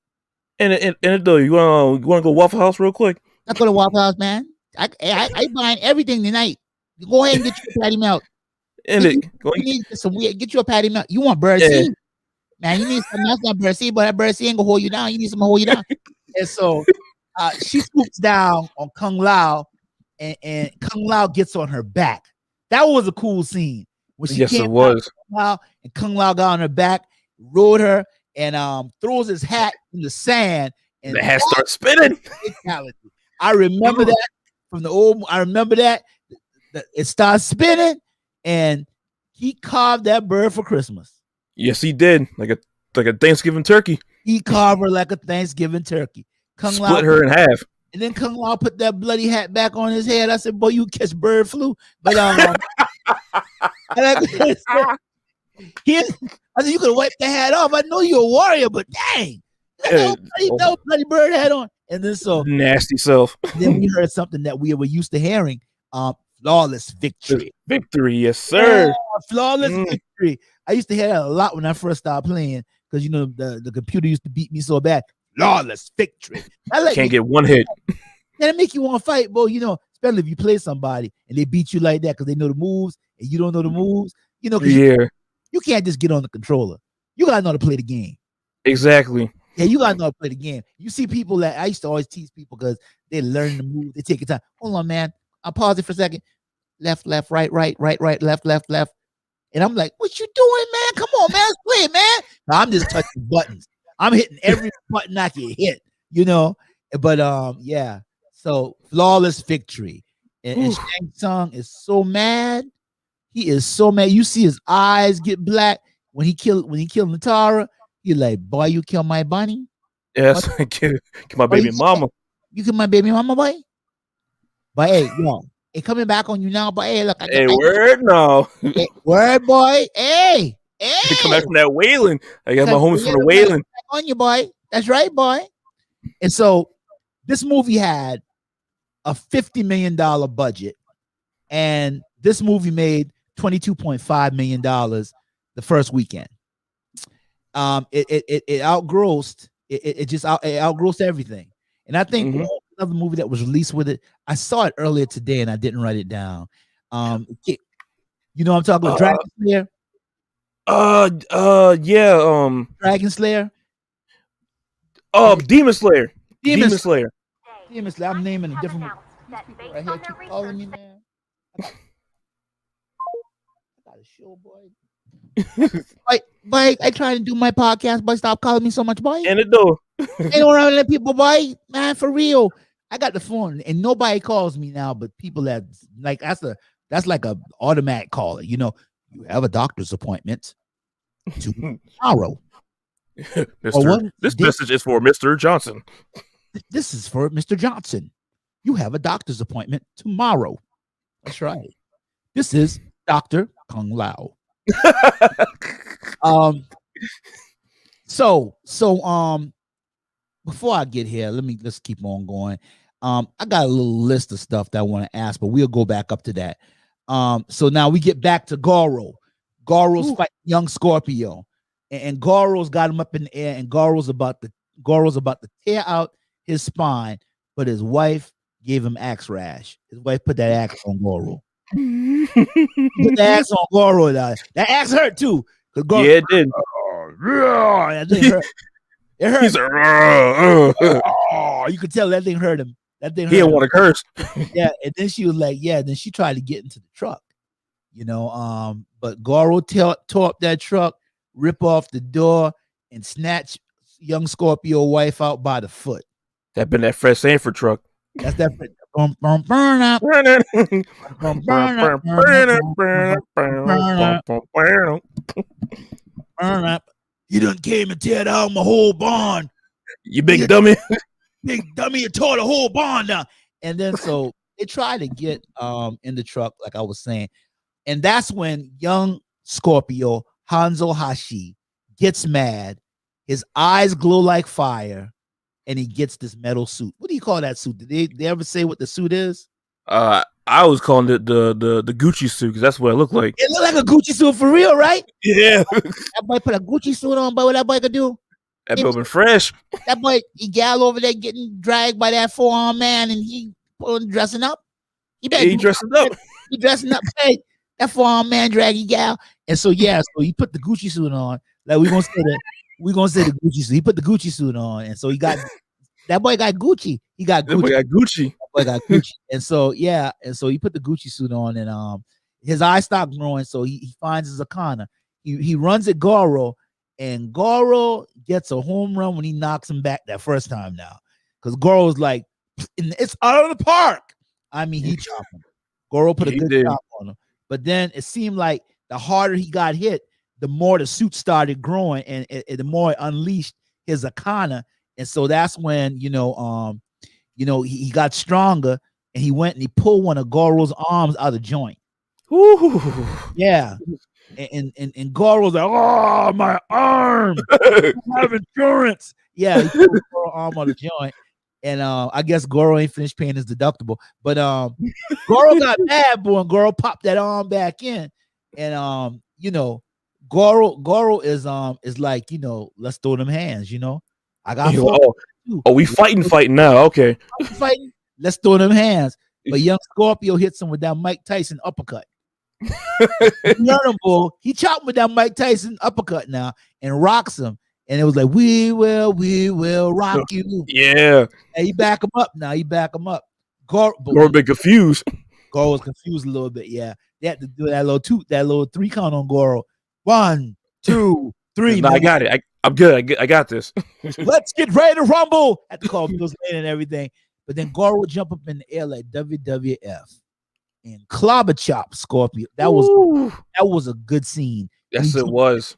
And though you wanna go Waffle House real quick?
I go to Waffle House, man. I buying everything tonight. Go ahead and get you a patty melt.
And
get you a patty melt. You want bird seed? Man, you need something else, not bird seed, but that bird seed ain't gonna hold you down. You need something to hold you down. And so she swoops down on Kung Lao, and Kung Lao gets on her back. That was a cool scene. When she
it was.
And Kung Lao got on her back, rode her, and throws his hat in the sand, and
the hat starts spinning.
I remember that from the old. I remember that it starts spinning, and he carved that bird for Christmas.
Yes, he did. Like a Thanksgiving turkey.
He carved her like a Thanksgiving turkey.
Split her in half.
And then Kung Lao put that bloody hat back on his head. I said, boy, you catch bird flu. But I said, you could wipe the hat off. I know you're a warrior, but dang. That bloody bird hat on. And then so
nasty self.
Then we heard something that we were used to hearing. Flawless victory.
Victory, yes, sir.
Flawless victory. I used to hear that a lot when I first started playing, because you know the computer used to beat me so bad. Flawless victory.
Can't get one hit.
That make you want to fight, bro. You know, especially if you play somebody and they beat you like that because they know the moves and you don't know the moves. You know,
you
can't just get on the controller. You gotta know to play the game.
Exactly.
Yeah, you gotta know how to play the game. You see people that I used to always tease people because they learn the move. They take your time. Hold on, man. I'll pause it for a second. Left, right, left, left. And I'm like, what you doing, man? Come on, man. Let's play it, man. No, I'm just touching buttons. I'm hitting every button I can hit, you know. But yeah. So flawless victory. And Shang Tsung is so mad. He is so mad. You see his eyes get black when he killed Natara. He like, boy, you kill my bunny.
Yes, kill my baby mama.
You kill my baby mama, boy. But hey, yo, it coming back on you now. But hey, look,
Word no.
Hey, word, boy. Hey.
Come back from that whaling. I got my homies from the whaling.
On you, boy. That's right, boy. And so this movie had a $50 million budget, and this movie made $22.5 million the first weekend. It outgrossed. It outgrossed everything. And I think another movie that was released with it. I saw it earlier today, and I didn't write it down. You know what I'm talking about? Dragon Slayer.
Yeah.
Dragon Slayer.
Demon Slayer.
Demon Slayer. I'm naming a different. These people right here keep calling me, man. I got a show, boy. Boy, I try to do my podcast, boy. Stop calling me so much, boy.
And it do.
Ain't no around let people, boy. Man, for real. I got the phone, and nobody calls me now, but people that like that's like a automatic caller. You know, you have a doctor's appointment tomorrow.
This message is for Mr. Johnson.
This is for Mr. Johnson. You have a doctor's appointment tomorrow. That's right. This is Dr. Kung Lao. So before I get here, let's keep on going. I got a little list of stuff that I want to ask, but we'll go back up to that. So now we get back to Goro. Goro's fighting young Scorpio, and Goro's got him up in the air, and Goro's about to tear out his spine, but his wife gave him axe rash. His wife put that axe on Goro. Put the axe on Goro. That axe hurt too. Goro,
yeah, it did.
That thing hurt. It hurt.
He's
you could tell that thing hurt him. That thing hurt.
He didn't want to curse.
Yeah, and then she was like, yeah. Then she tried to get into the truck, you know. But Goro tore up that truck, rip off the door, and snatch young Scorpio wife out by the foot.
That been that Fred Sanford truck.
That's that. Burn up. Burn up. You done came and tear down my whole barn.
You big dummy.
Big dummy, you tore the whole barn down. And then so they tried to get in the truck, like I was saying. And that's when young Scorpio, Hanzo Hashi, gets mad. His eyes glow like fire, and he gets this metal suit. What do you call that suit? Did they ever say what the suit is?
I was calling it the Gucci suit because that's what it looked like.
It looked like a Gucci suit for real, right?
Yeah.
That boy put a Gucci suit on, but what that boy could do?
That boy been fresh.
That boy, he gal over there getting dragged by that four-armed man, and he dressing up. He
dressing up.
He dressing up. Hey, that four-armed man draggy gal. And so yeah, so he put the Gucci suit on. Like we're gonna say the Gucci suit. He put the Gucci suit on, and so he got that boy got Gucci. He got Gucci.
That boy got Gucci.
That boy got Gucci. And so yeah, and so he put the Gucci suit on, and his eyes stopped growing. So he finds his Akana. He runs at Goro, and Goro gets a home run when he knocks him back that first time now, because Goro's like, it's out of the park. I mean, he chopped him. Goro put a good chop on him, but then it seemed like the harder he got hit, the more the suit started growing, and the more it unleashed his Akana. And so that's when he got stronger, and he went and he pulled one of Goro's arms out of joint.
Ooh.
Yeah. And Goro's like, oh, my arm. I have insurance. Yeah, he pulled Goro's arm out of joint. And I guess Goro ain't finished paying his deductible. But Goro got mad, boy, and Goro popped that arm back in. And Goro is like, let's throw them hands, I got
we fighting now. Okay.
Fighting. Let's throw them hands. But young Scorpio hits him with that Mike Tyson uppercut. He chopped him with that Mike Tyson uppercut now and rocks him. And it was like, we will rock you.
Yeah.
And he back him up now. He back him up. Goro
You're a bit confused.
Goro was confused a little bit. Yeah. They had to do that little 3 count on Goro. 1, 2, 3.
No, I got it. I'm good. I got this.
Let's get ready to rumble. Had to call Bill's Lane and everything. But then Goro would jump up in the air like WWF and clobber chop Scorpio. That was a good scene.
Yes, it was.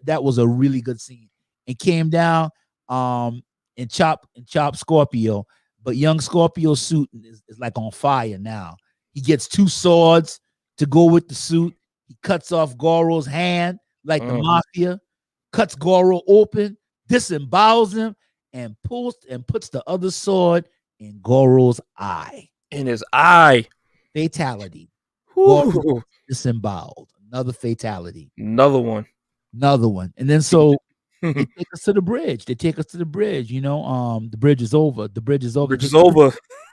That was a really good scene. And came down and chop Scorpio. But young Scorpio's suit is like on fire now. He gets 2 swords to go with the suit. He cuts off Goro's hand like the mafia, cuts Goro open, disembowels him, and puts the other sword in Goro's eye.
In his eye.
Fatality. Goro disemboweled. Another fatality.
Another one.
And then so they take us to the bridge. You know, the bridge is over.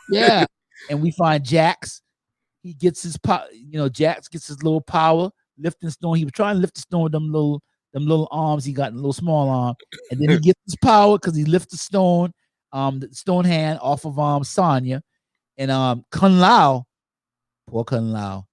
Yeah. And we find Jax. He gets his Jax gets his little power, lifting stone. He was trying to lift the stone with them little arms he got, a little small arm. And then he gets his power because he lifts the stone hand off of Sonya. And Kung Lao, poor Kung Lao.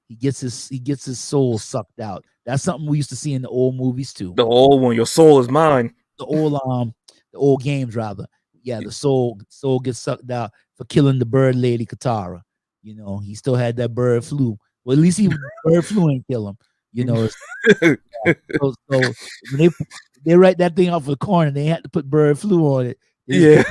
He gets his soul sucked out. That's something we used to see in the old movies too.
The old one, your soul is mine.
The old games rather. Yeah, the soul gets sucked out for killing the bird lady Katara. You know, he still had that bird flu. Well, at least bird flu ain't kill him. You know, so when they write that thing off of the corner, they had to put bird flu on it.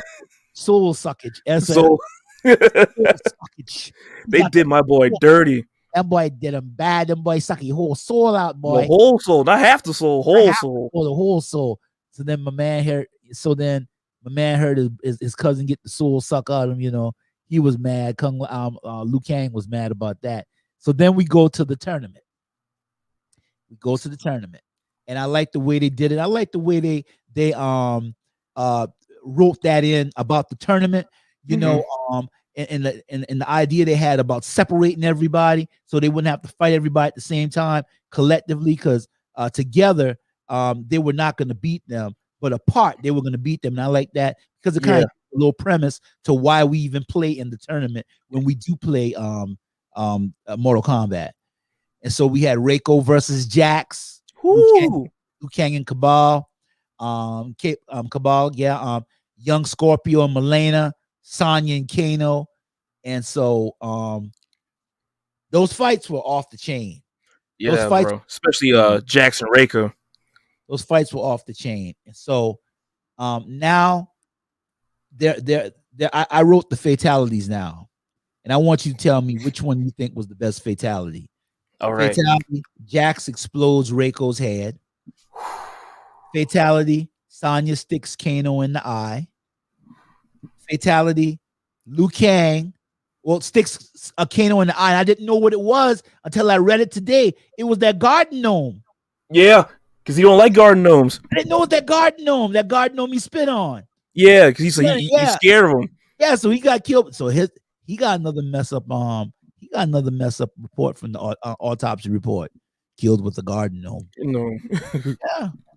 Soul suckage.
Soul suckage. They did my boy dirty.
That boy did him bad. That boy suck your whole soul out, boy.
The whole soul, not half the soul, whole soul.
The whole soul. So then my man heard his cousin get the soul suck out of him. You know, he was mad. Liu Kang was mad about that. So then we go to the tournament. And I like the way they did it. I like the way they wrote that in about the tournament. You know, and the idea they had about separating everybody so they wouldn't have to fight everybody at the same time collectively, because together they were not going to beat them, but apart they were going to beat them. And I like that because it kind of a little premise to why we even play in the tournament when we do play Mortal Kombat. And so we had Raco versus Jax, Liu Kang and Cabal, young Scorpio and Milena, Sonya and Kano. And so those fights were off the chain.
Yeah, bro. Especially Jax and Raco.
Those fights were off the chain. And so now I wrote the fatalities now. And I want you to tell me which one you think was the best fatality.
All right.
Fatality, Jax explodes Raco's head. Fatality, Sonya sticks Kano in the eye. Fatality, Liu Kang sticks a Kano in the eye. I didn't know what it was until I read it today. It was that garden gnome.
Yeah, because he don't like garden gnomes.
I didn't know it was that garden gnome he spit on.
Yeah, because he's scared of him.
Yeah, so he got killed. So he got another mess up. He got another mess up report from the autopsy report. Killed with the garden gnome.
No.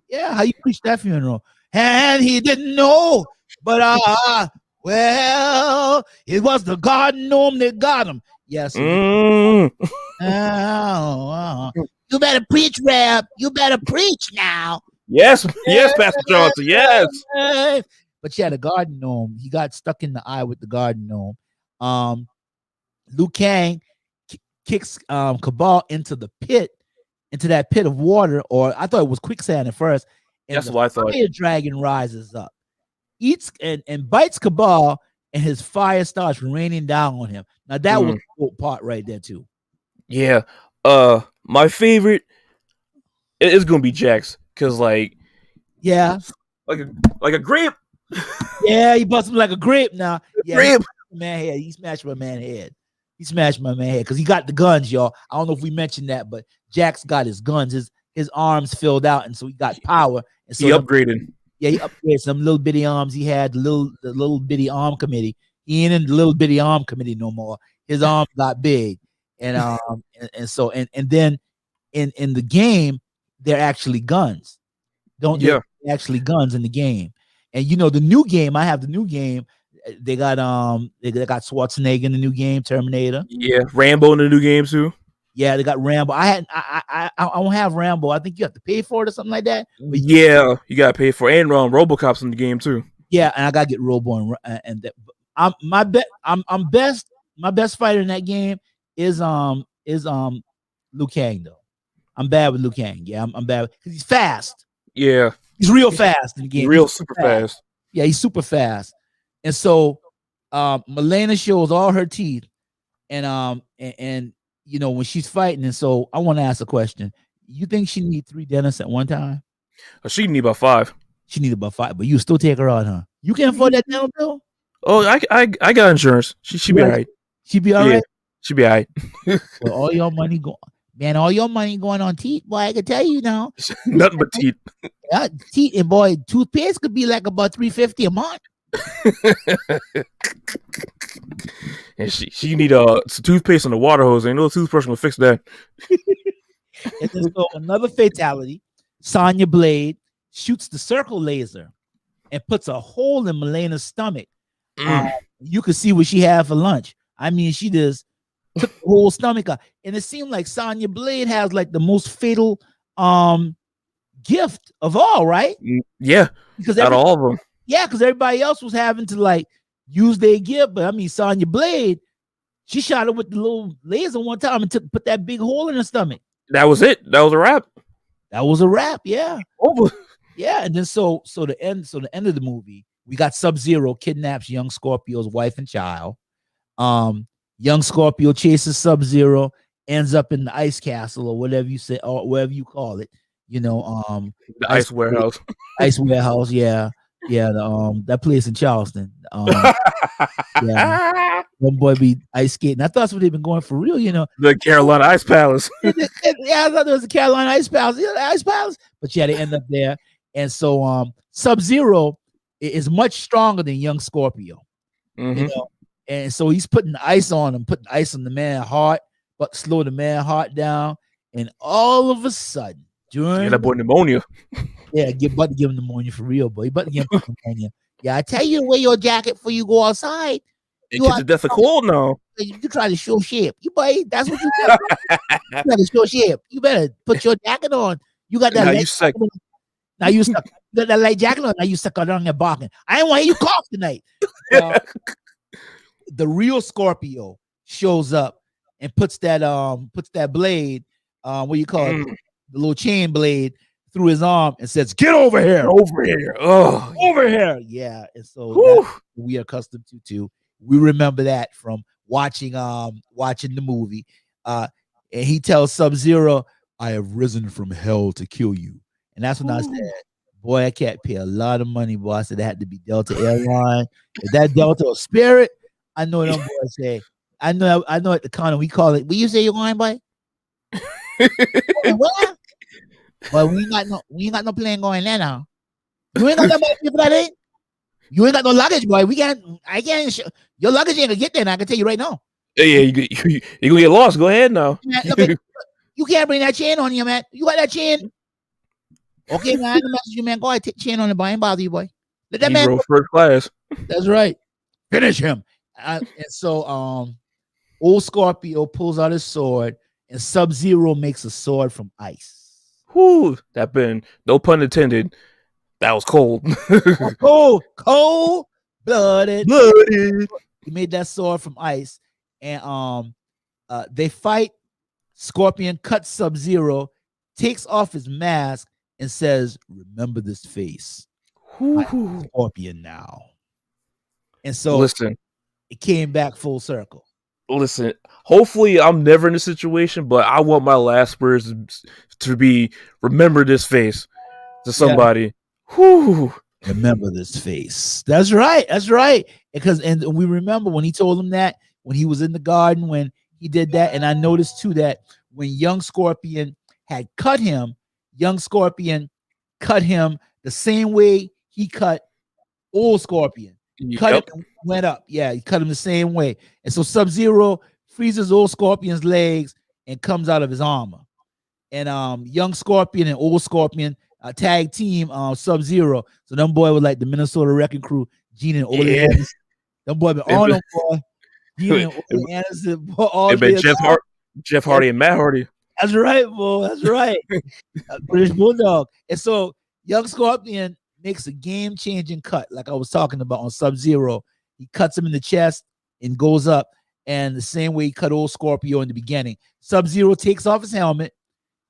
Yeah. How you preach that funeral? And he didn't know, but well, it was the garden gnome that got him. Yes. You better preach, Reb. You better preach now.
Yes, Pastor Johnson. Yes.
But yeah, the garden gnome. He got stuck in the eye with the garden gnome. Liu Kang kicks Cabal into that pit of water, or I thought it was quicksand at first. And
that's what I thought.
The fire dragon rises up, eats and bites Cabal, and his fire starts raining down on him. Now that was the cool part right there too.
Yeah. My favorite is gonna be Jax, because like a grape.
Yeah, he busts him like a grape now.
Grape.
He smashed my man head. He smashed my man head because he got the guns, y'all. I don't know if we mentioned that, but Jax got his guns. His arms filled out, and so he got power. And so
he upgraded.
He upgraded some little bitty arms he had. The little bitty arm committee. He ain't in the little bitty arm committee no more. His arms got big, and then in the game they're actually guns. Don't they actually guns in the game? And you know the new game. I have the new game. They got Schwarzenegger in the new game, Terminator.
Yeah, Rambo in the new game too.
Yeah, they got Rambo. I don't have Rambo. I think you have to pay for it or something like that. But
yeah, you gotta pay for it. And RoboCop's in the game too.
Yeah, and I gotta get Robo and that. My best fighter in that game is Liu Kang though. I'm bad with Liu Kang. Yeah, I'm bad because he's fast.
Yeah,
he's real fast in the game.
He's super fast.
Yeah, he's super fast. And so Milena shows all her teeth, and you know when she's fighting. And so I want to ask a question. You think she need 3 dentists at one time?
She need about 5.
She need about 5, but you still take her out, huh? You can't afford that dental bill?
Oh, I got insurance. She be all right.
She be all right?
She be all right.
Well, all your money going on teeth, boy. I can tell you now.
Nothing but teeth.
Yeah, teeth, and boy, toothpaste could be like about $350 a month.
And she need some toothpaste on the water hose. Ain't no toothbrush gonna fix that.
And then so another fatality. Sonya Blade shoots the circle laser and puts a hole in Milena's stomach. You could see what she had for lunch. I mean, she just took the whole stomach out. And it seemed like Sonya Blade has like the most fatal gift of all, right?
Yeah, because out of all of them.
Yeah, because everybody else was having to like use their gift. But I mean, Sonya Blade, she shot her with the little laser one time and put that big hole in her stomach.
That was it. That was a wrap.
That was a wrap. Yeah.
Over.
Yeah, and then so the end of the movie, we got Sub-Zero kidnaps young Scorpio's wife and child. Young Scorpio chases Sub-Zero, ends up in the ice castle or whatever you say, or whatever you call it. You know,
the ice warehouse.
Ice warehouse, yeah. Yeah, that place in Charleston. Yeah, one boy be ice skating. I thought that's what they've been going for real, you know.
The Carolina Ice Palace.
Yeah, I thought there was the Carolina Ice Palace. Yeah, the Ice Palace. But yeah, they end up there. And so Sub-Zero is much stronger than young Scorpio.
Mm-hmm.
You know, and so he's putting ice on him, putting ice on the man's heart, but slow the man's heart down. And all of a sudden, during
that boy pneumonia.
Yeah, about to give him pneumonia for real, boy. About to give him pneumonia. Yeah, I tell you to wear your jacket before you go outside.
You catch the death of cold now.
You try to show shape. You boy, that's what you do. You try to show shape. You better put your jacket on. You got that.
Now you suck.
Now you stuck. You got that light jacket on. Now you stuck out on your barking. I ain't want to hear you cough tonight. The real Scorpio shows up and puts that blade, what do you call it? The little chain blade through his arm and says, "Get over here,
over here, oh,
over here." Yeah, and so we are accustomed to too. We remember that from watching the movie. And he tells Sub-Zero, "I have risen from hell to kill you." And that's when I said, "Boy, I can't pay a lot of money, boy." I said, "That had to be Delta Airline. If that Delta or Spirit, I know them boys say." I know at the corner we call it. What you say you're going, boy? What? But we ain't got no plane going there now. You ain't got that much people that ain't. You ain't got no luggage, boy. I can't. Your luggage ain't gonna get there. And I can tell you right now.
Yeah, you gonna get lost. Go ahead now.
Man, look, you can't bring that chain on you, man. You got that chain. Okay, man. I can message you, man. Go ahead, take the chain on the boy. Ain't bother you, boy. Let that man
go first class.
That's right. Finish him. And so, old Scorpio pulls out his sword, and Sub-Zero makes a sword from ice.
Whoo, that been no pun intended. That was cold.
cold blooded. He made that sword from ice, and they fight. Scorpion cuts Sub-Zero, takes off his mask, and says, "Remember this face. I'm Scorpion now." And so,
listen,
it came back full circle.
Listen, hopefully I'm never in this situation, but I want my last words to be, "Remember this face," to somebody. Yeah. Whoo.
Remember this face. That's right. That's right. And we remember when he told him that, when he was in the garden, when he did that. And I noticed too that when young Scorpion had cut him, young Scorpion cut him the same way he cut old Scorpion. Cut him and went up. Yeah, he cut him the same way. And so Sub-Zero freezes old Scorpion's legs and comes out of his armor. And young Scorpion and old Scorpion, tag team Sub-Zero. So them boy was like the Minnesota Wrecking Crew, Gene and Ole
Yeah.
Anderson. Them boy been on them boy. Gene and Ole Anderson boy, all
It been
day
Jeff Hardy and Matt Hardy.
That's right, boy. That's right. British Bulldog. And so Young Scorpion makes a game-changing cut, like I was talking about on Sub-Zero. He cuts him in the chest and goes up, and the same way he cut old Scorpio in the beginning. Sub-Zero takes off his helmet,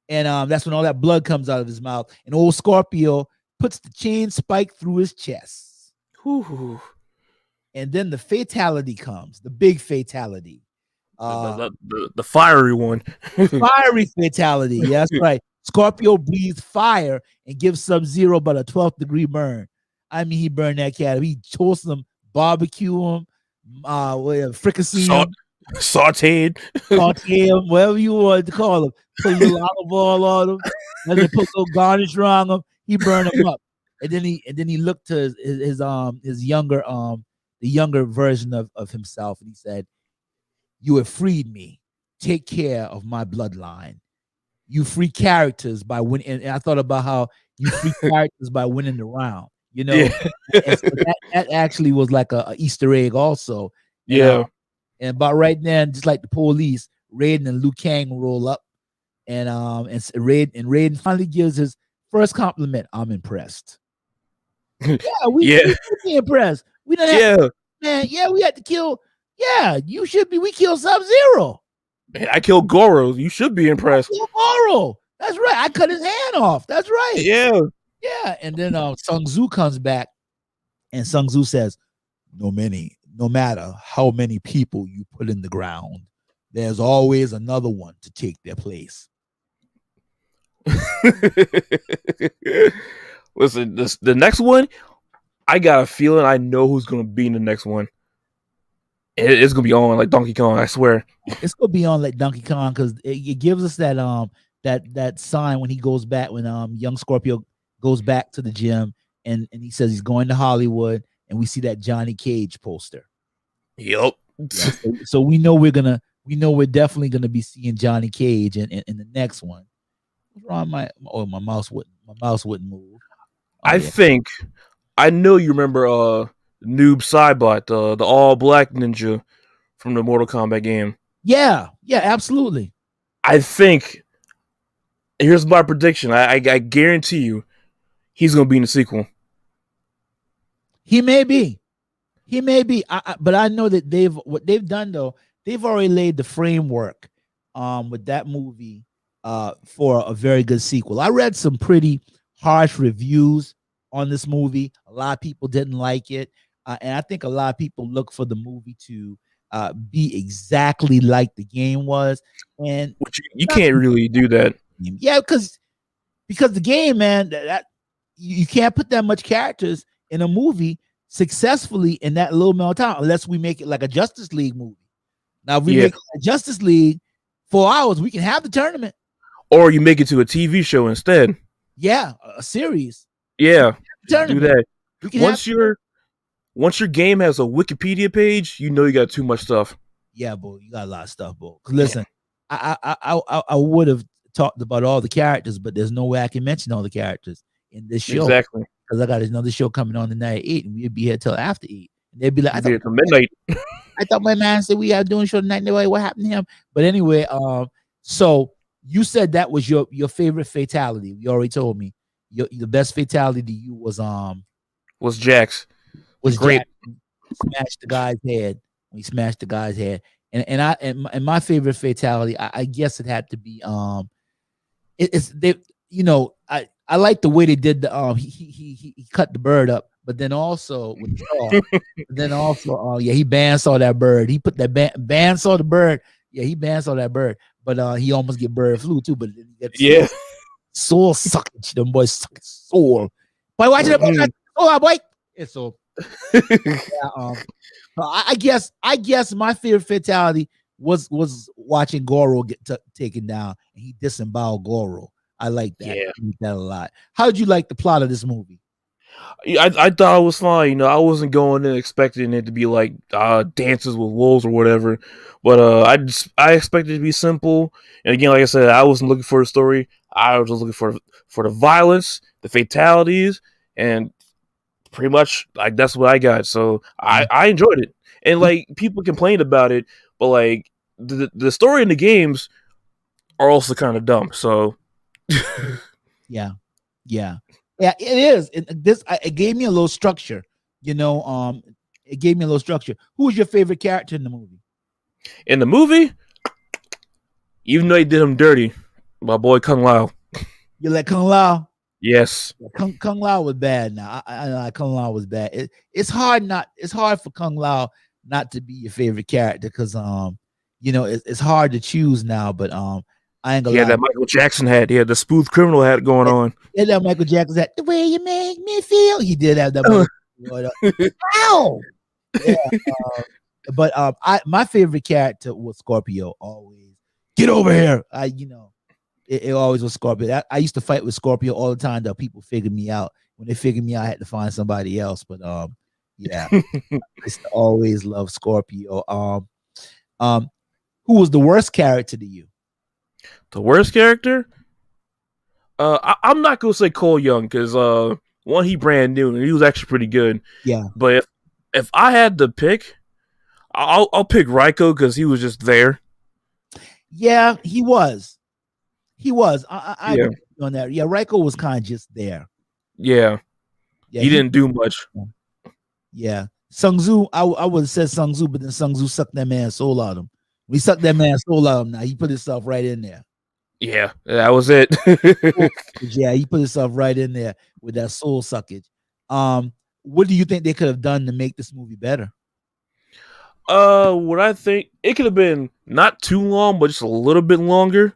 and that's when all that blood comes out of his mouth. And old Scorpio puts the chain spike through his chest.
Whew.
And then the fatality comes, the big fatality.
The fiery one.
Fiery fatality. Yeah, that's right. Scorpio breathes fire and gives Sub-Zero about a 12th degree burn. I mean, he burned that cat. He toasts him, barbecue him, fricassee him,
sauteed
him, whatever you want to call him. Put a little olive oil on him, and then put a little garnish around him. He burned him up, and then he looked to his younger the younger version of himself, and he said, "You have freed me. Take care of my bloodline. You free characters by winning." And I thought about how you free characters by winning the round. You know, and so that actually was like a Easter egg also.
Yeah.
And about right then, just like the police, Raiden and Liu Kang roll up, and Raiden finally gives his first compliment. I'm impressed. We be impressed. We don't have, man. Yeah, we had to kill. Yeah, you should be. We killed Sub-Zero.
Man, I killed Goro. You should be impressed.
Goro. That's right. I cut his hand off. That's right.
Yeah.
Yeah. And then Sun Tzu comes back, and Sun Tzu says, no matter how many people you put in the ground, there's always another one to take their place.
Listen, the next one, I got a feeling I know who's going to be in the next one. It's going to be on like Donkey Kong, I swear.
It's going to be on like Donkey Kong because it gives us that sign when he goes back, when young Scorpio goes back to the gym and he says he's going to Hollywood, and we see that Johnny Cage poster.
Yep.
Yeah, so we know we're definitely gonna be seeing Johnny Cage in the next one. What's wrong? My mouse wouldn't move.
I think I know you remember Noob Saibot, the all black ninja from the Mortal Kombat game.
Yeah, absolutely.
I think here's my prediction. I guarantee you he's gonna be in the sequel.
He may be. But I know that what they've done though, they've already laid the framework with that movie for a very good sequel. I read some pretty harsh reviews on this movie. A lot of people didn't like it, and I think a lot of people look for the movie to be exactly like the game was. And
which you can't really do that.
Yeah, because the game, man, that you can't put that much characters in a movie successfully in that little amount of time unless we make it like a Justice League movie. Now, if we make a Justice League 4 hours, we can have the tournament.
Or you make it to a TV show instead.
Yeah, a series.
Yeah, do that. Once your game has a Wikipedia page, you know you got too much stuff.
Yeah, boy, you got a lot of stuff, boy. Listen, I would have talked about all the characters, but there's no way I can mention all the characters in this show.
Exactly.
Because I got another show coming on tonight at 8, and we'd be here till after 8. And they'd be like, I thought
till midnight.
I thought my man said we are doing a show tonight. They're like, what happened to him? But anyway, so you said that was your favorite fatality. You already told me. The best fatality to you was
Jax.
Was great. Smashed the guy's head. He smashed the guy's head. And my favorite fatality, I guess it had to be I like the way they did the he cut the bird up, but then also with he bandsaw that bird. He put that bandsaw the bird. Yeah, he bandsaw that bird, but he almost get bird flu too. But then he got soul sucking. Them boys sucking soul. Boy, watch it, boy. It's so. I guess my favorite fatality was watching Goro get taken down, and he disemboweled Goro. I like that.
Yeah.
I like that a lot. How did you like the plot of this movie?
I thought it was fine. You know, I wasn't going in expecting it to be like dances with wolves or whatever. But I expected it to be simple. And again, like I said, I wasn't looking for a story. I was just looking for the violence, the fatalities, and pretty much like that's what I got. So I enjoyed it. And like people complained about it, but like the story in the games are also kind of dumb. So
yeah, it is. It gave me a little structure. You know, it gave me a little structure. Who was your favorite character in the movie?
In the movie, even though they did him dirty, my boy Kung Lao.
You like Kung Lao?
Yes.
Kung Lao was bad. Now I Kung Lao was bad. It's hard for Kung Lao not to be your favorite character because you know it's hard to choose now. But I ain't gonna lie.
That Michael Jackson hat. He had the smooth criminal hat going on.
Yeah, that Michael Jackson hat. The way you make me feel. He did have that. Ow! Yeah, but my favorite character was Scorpio. Always get over here. It always was Scorpio. I used to fight with Scorpio all the time. Though people figured me out. When they figured me out, I had to find somebody else. But yeah, I used to always love Scorpio. Who was the worst character to you?
The worst character? I'm not gonna say Cole Young because one, he brand new and he was actually pretty good.
Yeah.
But if I had to pick, I'll pick Raco because he was just there.
Yeah, he was. I agree on that. Yeah, Raco was kind of just there.
Yeah. He didn't do much.
Yeah. Sung Tzu, I would have said Sung Tzu, but then Sung Tzu sucked that man's soul out of him. When he sucked that man's soul out of him, now he put himself right in there.
Yeah, that was it.
Yeah, he put himself right in there with that soul suckage. What do you think they could have done to make this movie better?
What I think it could have been not too long, but just a little bit longer.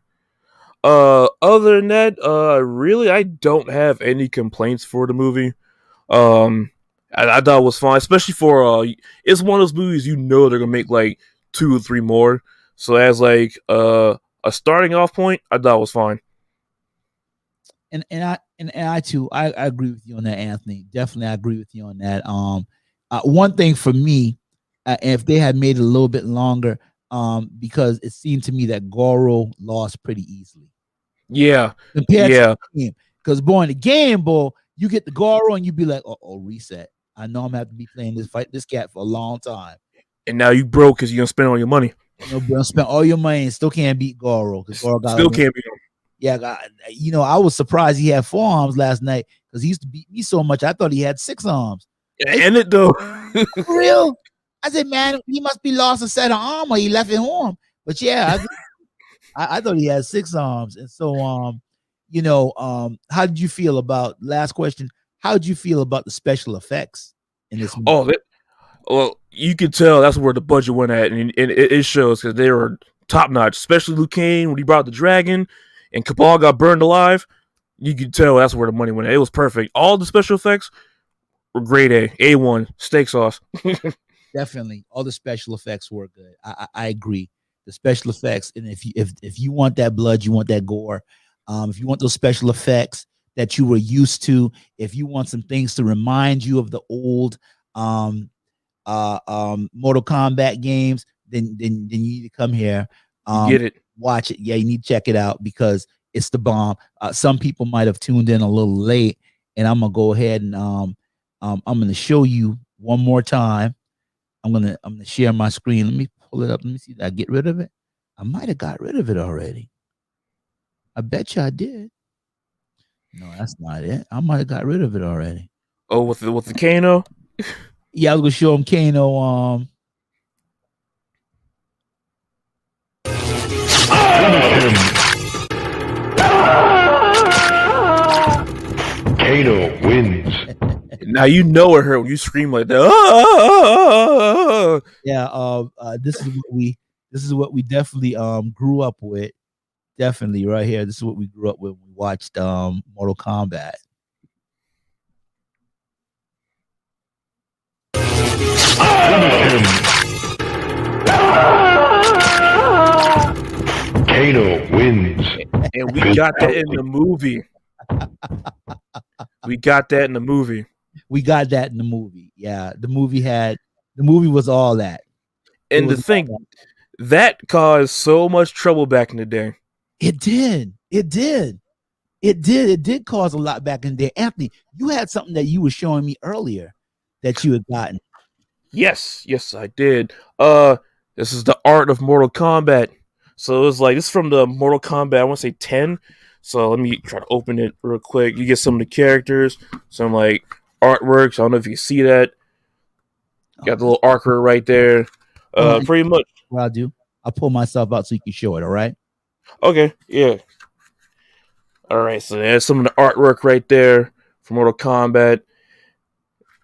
Other than that, really, I don't have any complaints for the movie. I thought it was fine, especially for it's one of those movies you know they're gonna make like 2 or 3 more. So as like a starting off point, I thought it was fine.
And I too, I agree with you on that, Anthony. Definitely, I agree with you on that. One thing for me, if they had made it a little bit longer, because it seemed to me that Goro lost pretty easily.
Yeah,
compared to the game. Because boy, in the game, boy, you get the Goro and you be like, oh, reset. I know I'm gonna have to be playing this cat for a long time.
And now you broke because you're gonna spend all your money.
You're gonna spend all your money and still can't beat Goro because Goro
still can't beat him.
Yeah, I was surprised he had 4 arms last night because he used to beat me so much. I thought he had 6 arms.
And it though,
for real. I said, man, he must be lost a set of arm or he left it home. But yeah, I thought he had 6 arms. And so, how did you feel about, last question, how did you feel about the special effects in this movie?
Well, you could tell that's where the budget went at, and it shows because they were top notch, especially Liu Kang when he brought the dragon and Kabal got burned alive. You could tell that's where the money went at. It was perfect. All the special effects were grade A1, steak sauce.
Definitely, all the special effects were good. I agree. The special effects, and if you want that blood, you want that gore. If you want those special effects that you were used to, if you want some things to remind you of the old Mortal Kombat games, then you need to come here.
Get it,
watch it. Yeah, you need to check it out because it's the bomb. Some people might have tuned in a little late, and I'm gonna go ahead and I'm gonna show you one more time. I'm gonna share my screen. Let me pull it up. Let me see. Did I get rid of it? I might have got rid of it already. I bet you I did. No, that's not it. I might have got rid of it already.
Oh, with the Kano?
Yeah, I was gonna show him Kano.
Kano wins.
Now you know it hurt when you scream like that.
Yeah, this is what we definitely grew up with. Definitely right here. This is what we grew up with when we watched Mortal Kombat.
Kano wins.
And we got that in the movie. We got that in the movie.
We got that in the movie. Yeah, the movie was all that.
And to think that caused so much trouble back in the day.
It did. It did cause a lot back in the day. Anthony, you had something that you were showing me earlier that you had gotten.
Yes, I did. This is the art of Mortal Kombat. So it was like, this is from the Mortal Kombat, I want to say 10. So let me try to open it real quick. You get some of the characters, some like artworks. I don't know if you see that. Got the little archer right there. Pretty much.
What I'll do, I'll pull myself out so you can show it, all right?
Okay, yeah. All right, so there's some of the artwork right there for Mortal Kombat.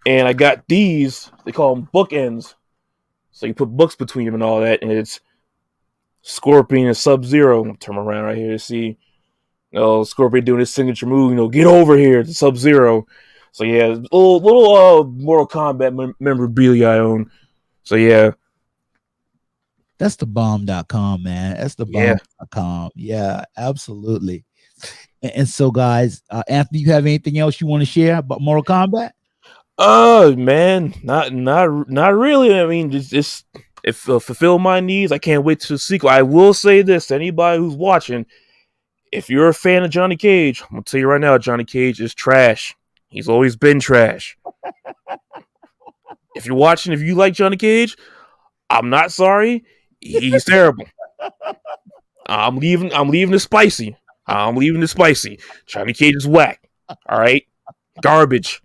And I got these, they call them bookends. So you put books between them and all that, and it's Scorpion and Sub-Zero. I'm gonna turn around right here to see. Scorpion doing his signature move, get over here to Sub-Zero. So yeah, little Mortal Kombat memorabilia I own. So yeah.
That's the bomb.com, man. That's the bomb.com. Yeah, absolutely. And so, guys, Anthony, you have anything else you want to share about Mortal Kombat?
Man, not really. I mean, just if fulfill my needs, I can't wait to the sequel. I will say this to anybody who's watching: if you're a fan of Johnny Cage, I'm gonna tell you right now, Johnny Cage is trash. He's always been trash. If you're watching, if you like Johnny Cage, I'm not sorry. He's terrible. I'm leaving the spicy. Johnny Cage is whack. All right, garbage.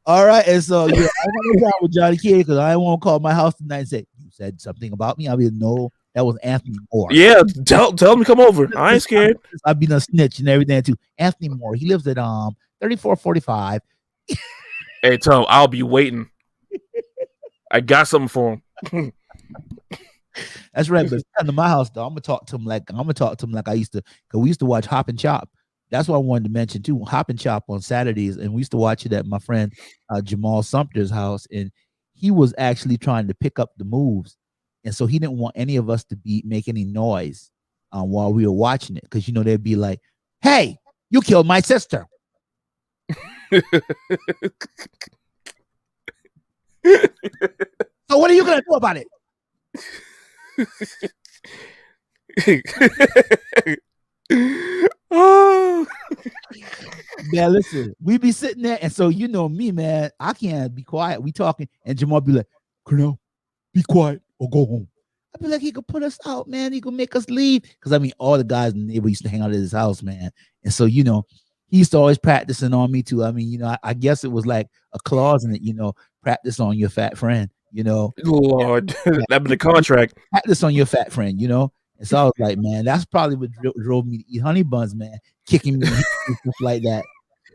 All right, and so yeah, I want to talk with Johnny Cage because I won't call my house tonight and say you said something about me. I'll be no, that was Anthony Moore.
Yeah, tell him to come over. I ain't scared.
I'll be a snitch and everything too. Anthony Moore, he lives at 3445.
Hey, tell him I'll be waiting. I got something for him.
That's right, but come to my house though, I'm gonna talk to him like I used to, because we used to watch Hop and Chop. That's what I wanted to mention too. Hop and Chop on Saturdays, and we used to watch it at my friend Jamal Sumter's house, and he was actually trying to pick up the moves, and so he didn't want any of us to make any noise while we were watching it, because they'd be like, "Hey, you killed my sister." So what are you gonna do about it?
Oh.
Yeah, listen, we be sitting there, and so me, man, I can't be quiet. We talking, and Jamal be like, "Cornell, be quiet or go home." I'd be like, he could put us out, man. He could make us leave, because all the guys in the neighborhood used to hang out at his house, man. And so he used to always practicing on me too. I mean, I guess it was like a clause in it, practice on your fat friend.
Lord, that been the contract.
Practice on your fat friend, And so I was like, man, that's probably what drove me to eat honey buns, man, kicking me and stuff like that.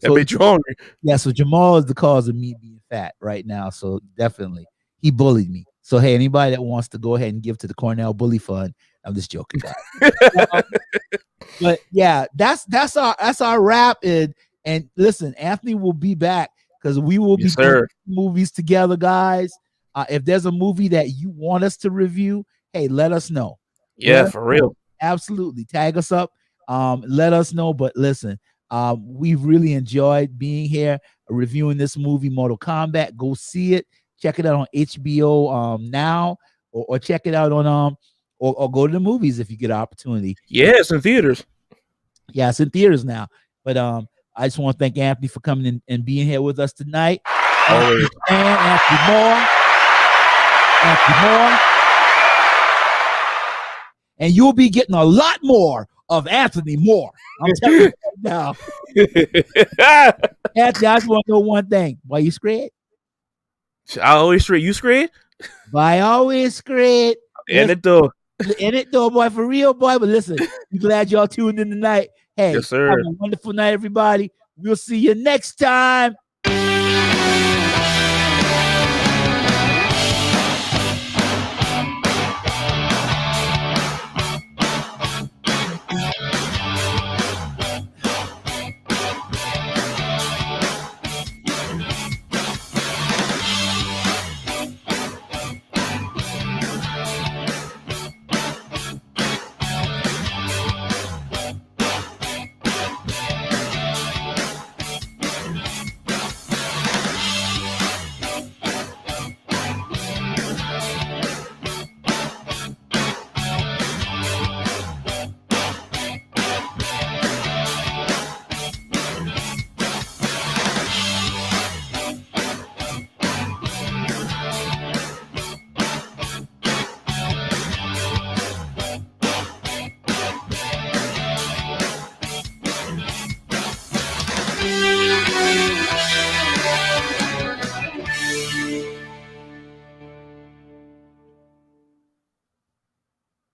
That made you hungry.
Yeah, so Jamal is the cause of me being fat right now. So definitely, he bullied me. So hey, anybody that wants to go ahead and give to the Cornell Bully Fund, I'm just joking, guys. But yeah, that's our wrap. And listen, Anthony will be back because we will be doing movies together, guys. If there's a movie that you want us to review, hey, let us know.
Yeah, for real.
Absolutely. Tag us up. Let us know. But listen, we've really enjoyed being here reviewing this movie, Mortal Kombat. Go see it. Check it out on HBO now, or check it out on or go to the movies if you get an opportunity.
Yeah, it's in theaters.
Yeah, it's in theaters now. But I just want to thank Anthony for coming in and being here with us tonight.
Always.
And Anthony Moore. And you'll be getting a lot more of Anthony Moore. I'm telling you right now. Anthony, I just want to know one thing. Why you scared?
I always straight. You scared?
Why always scared?
In it though.
In it though, boy, for real, boy. But listen, I'm glad y'all tuned in tonight. Hey,
yes, sir.
Have a wonderful night, everybody. We'll see you next time.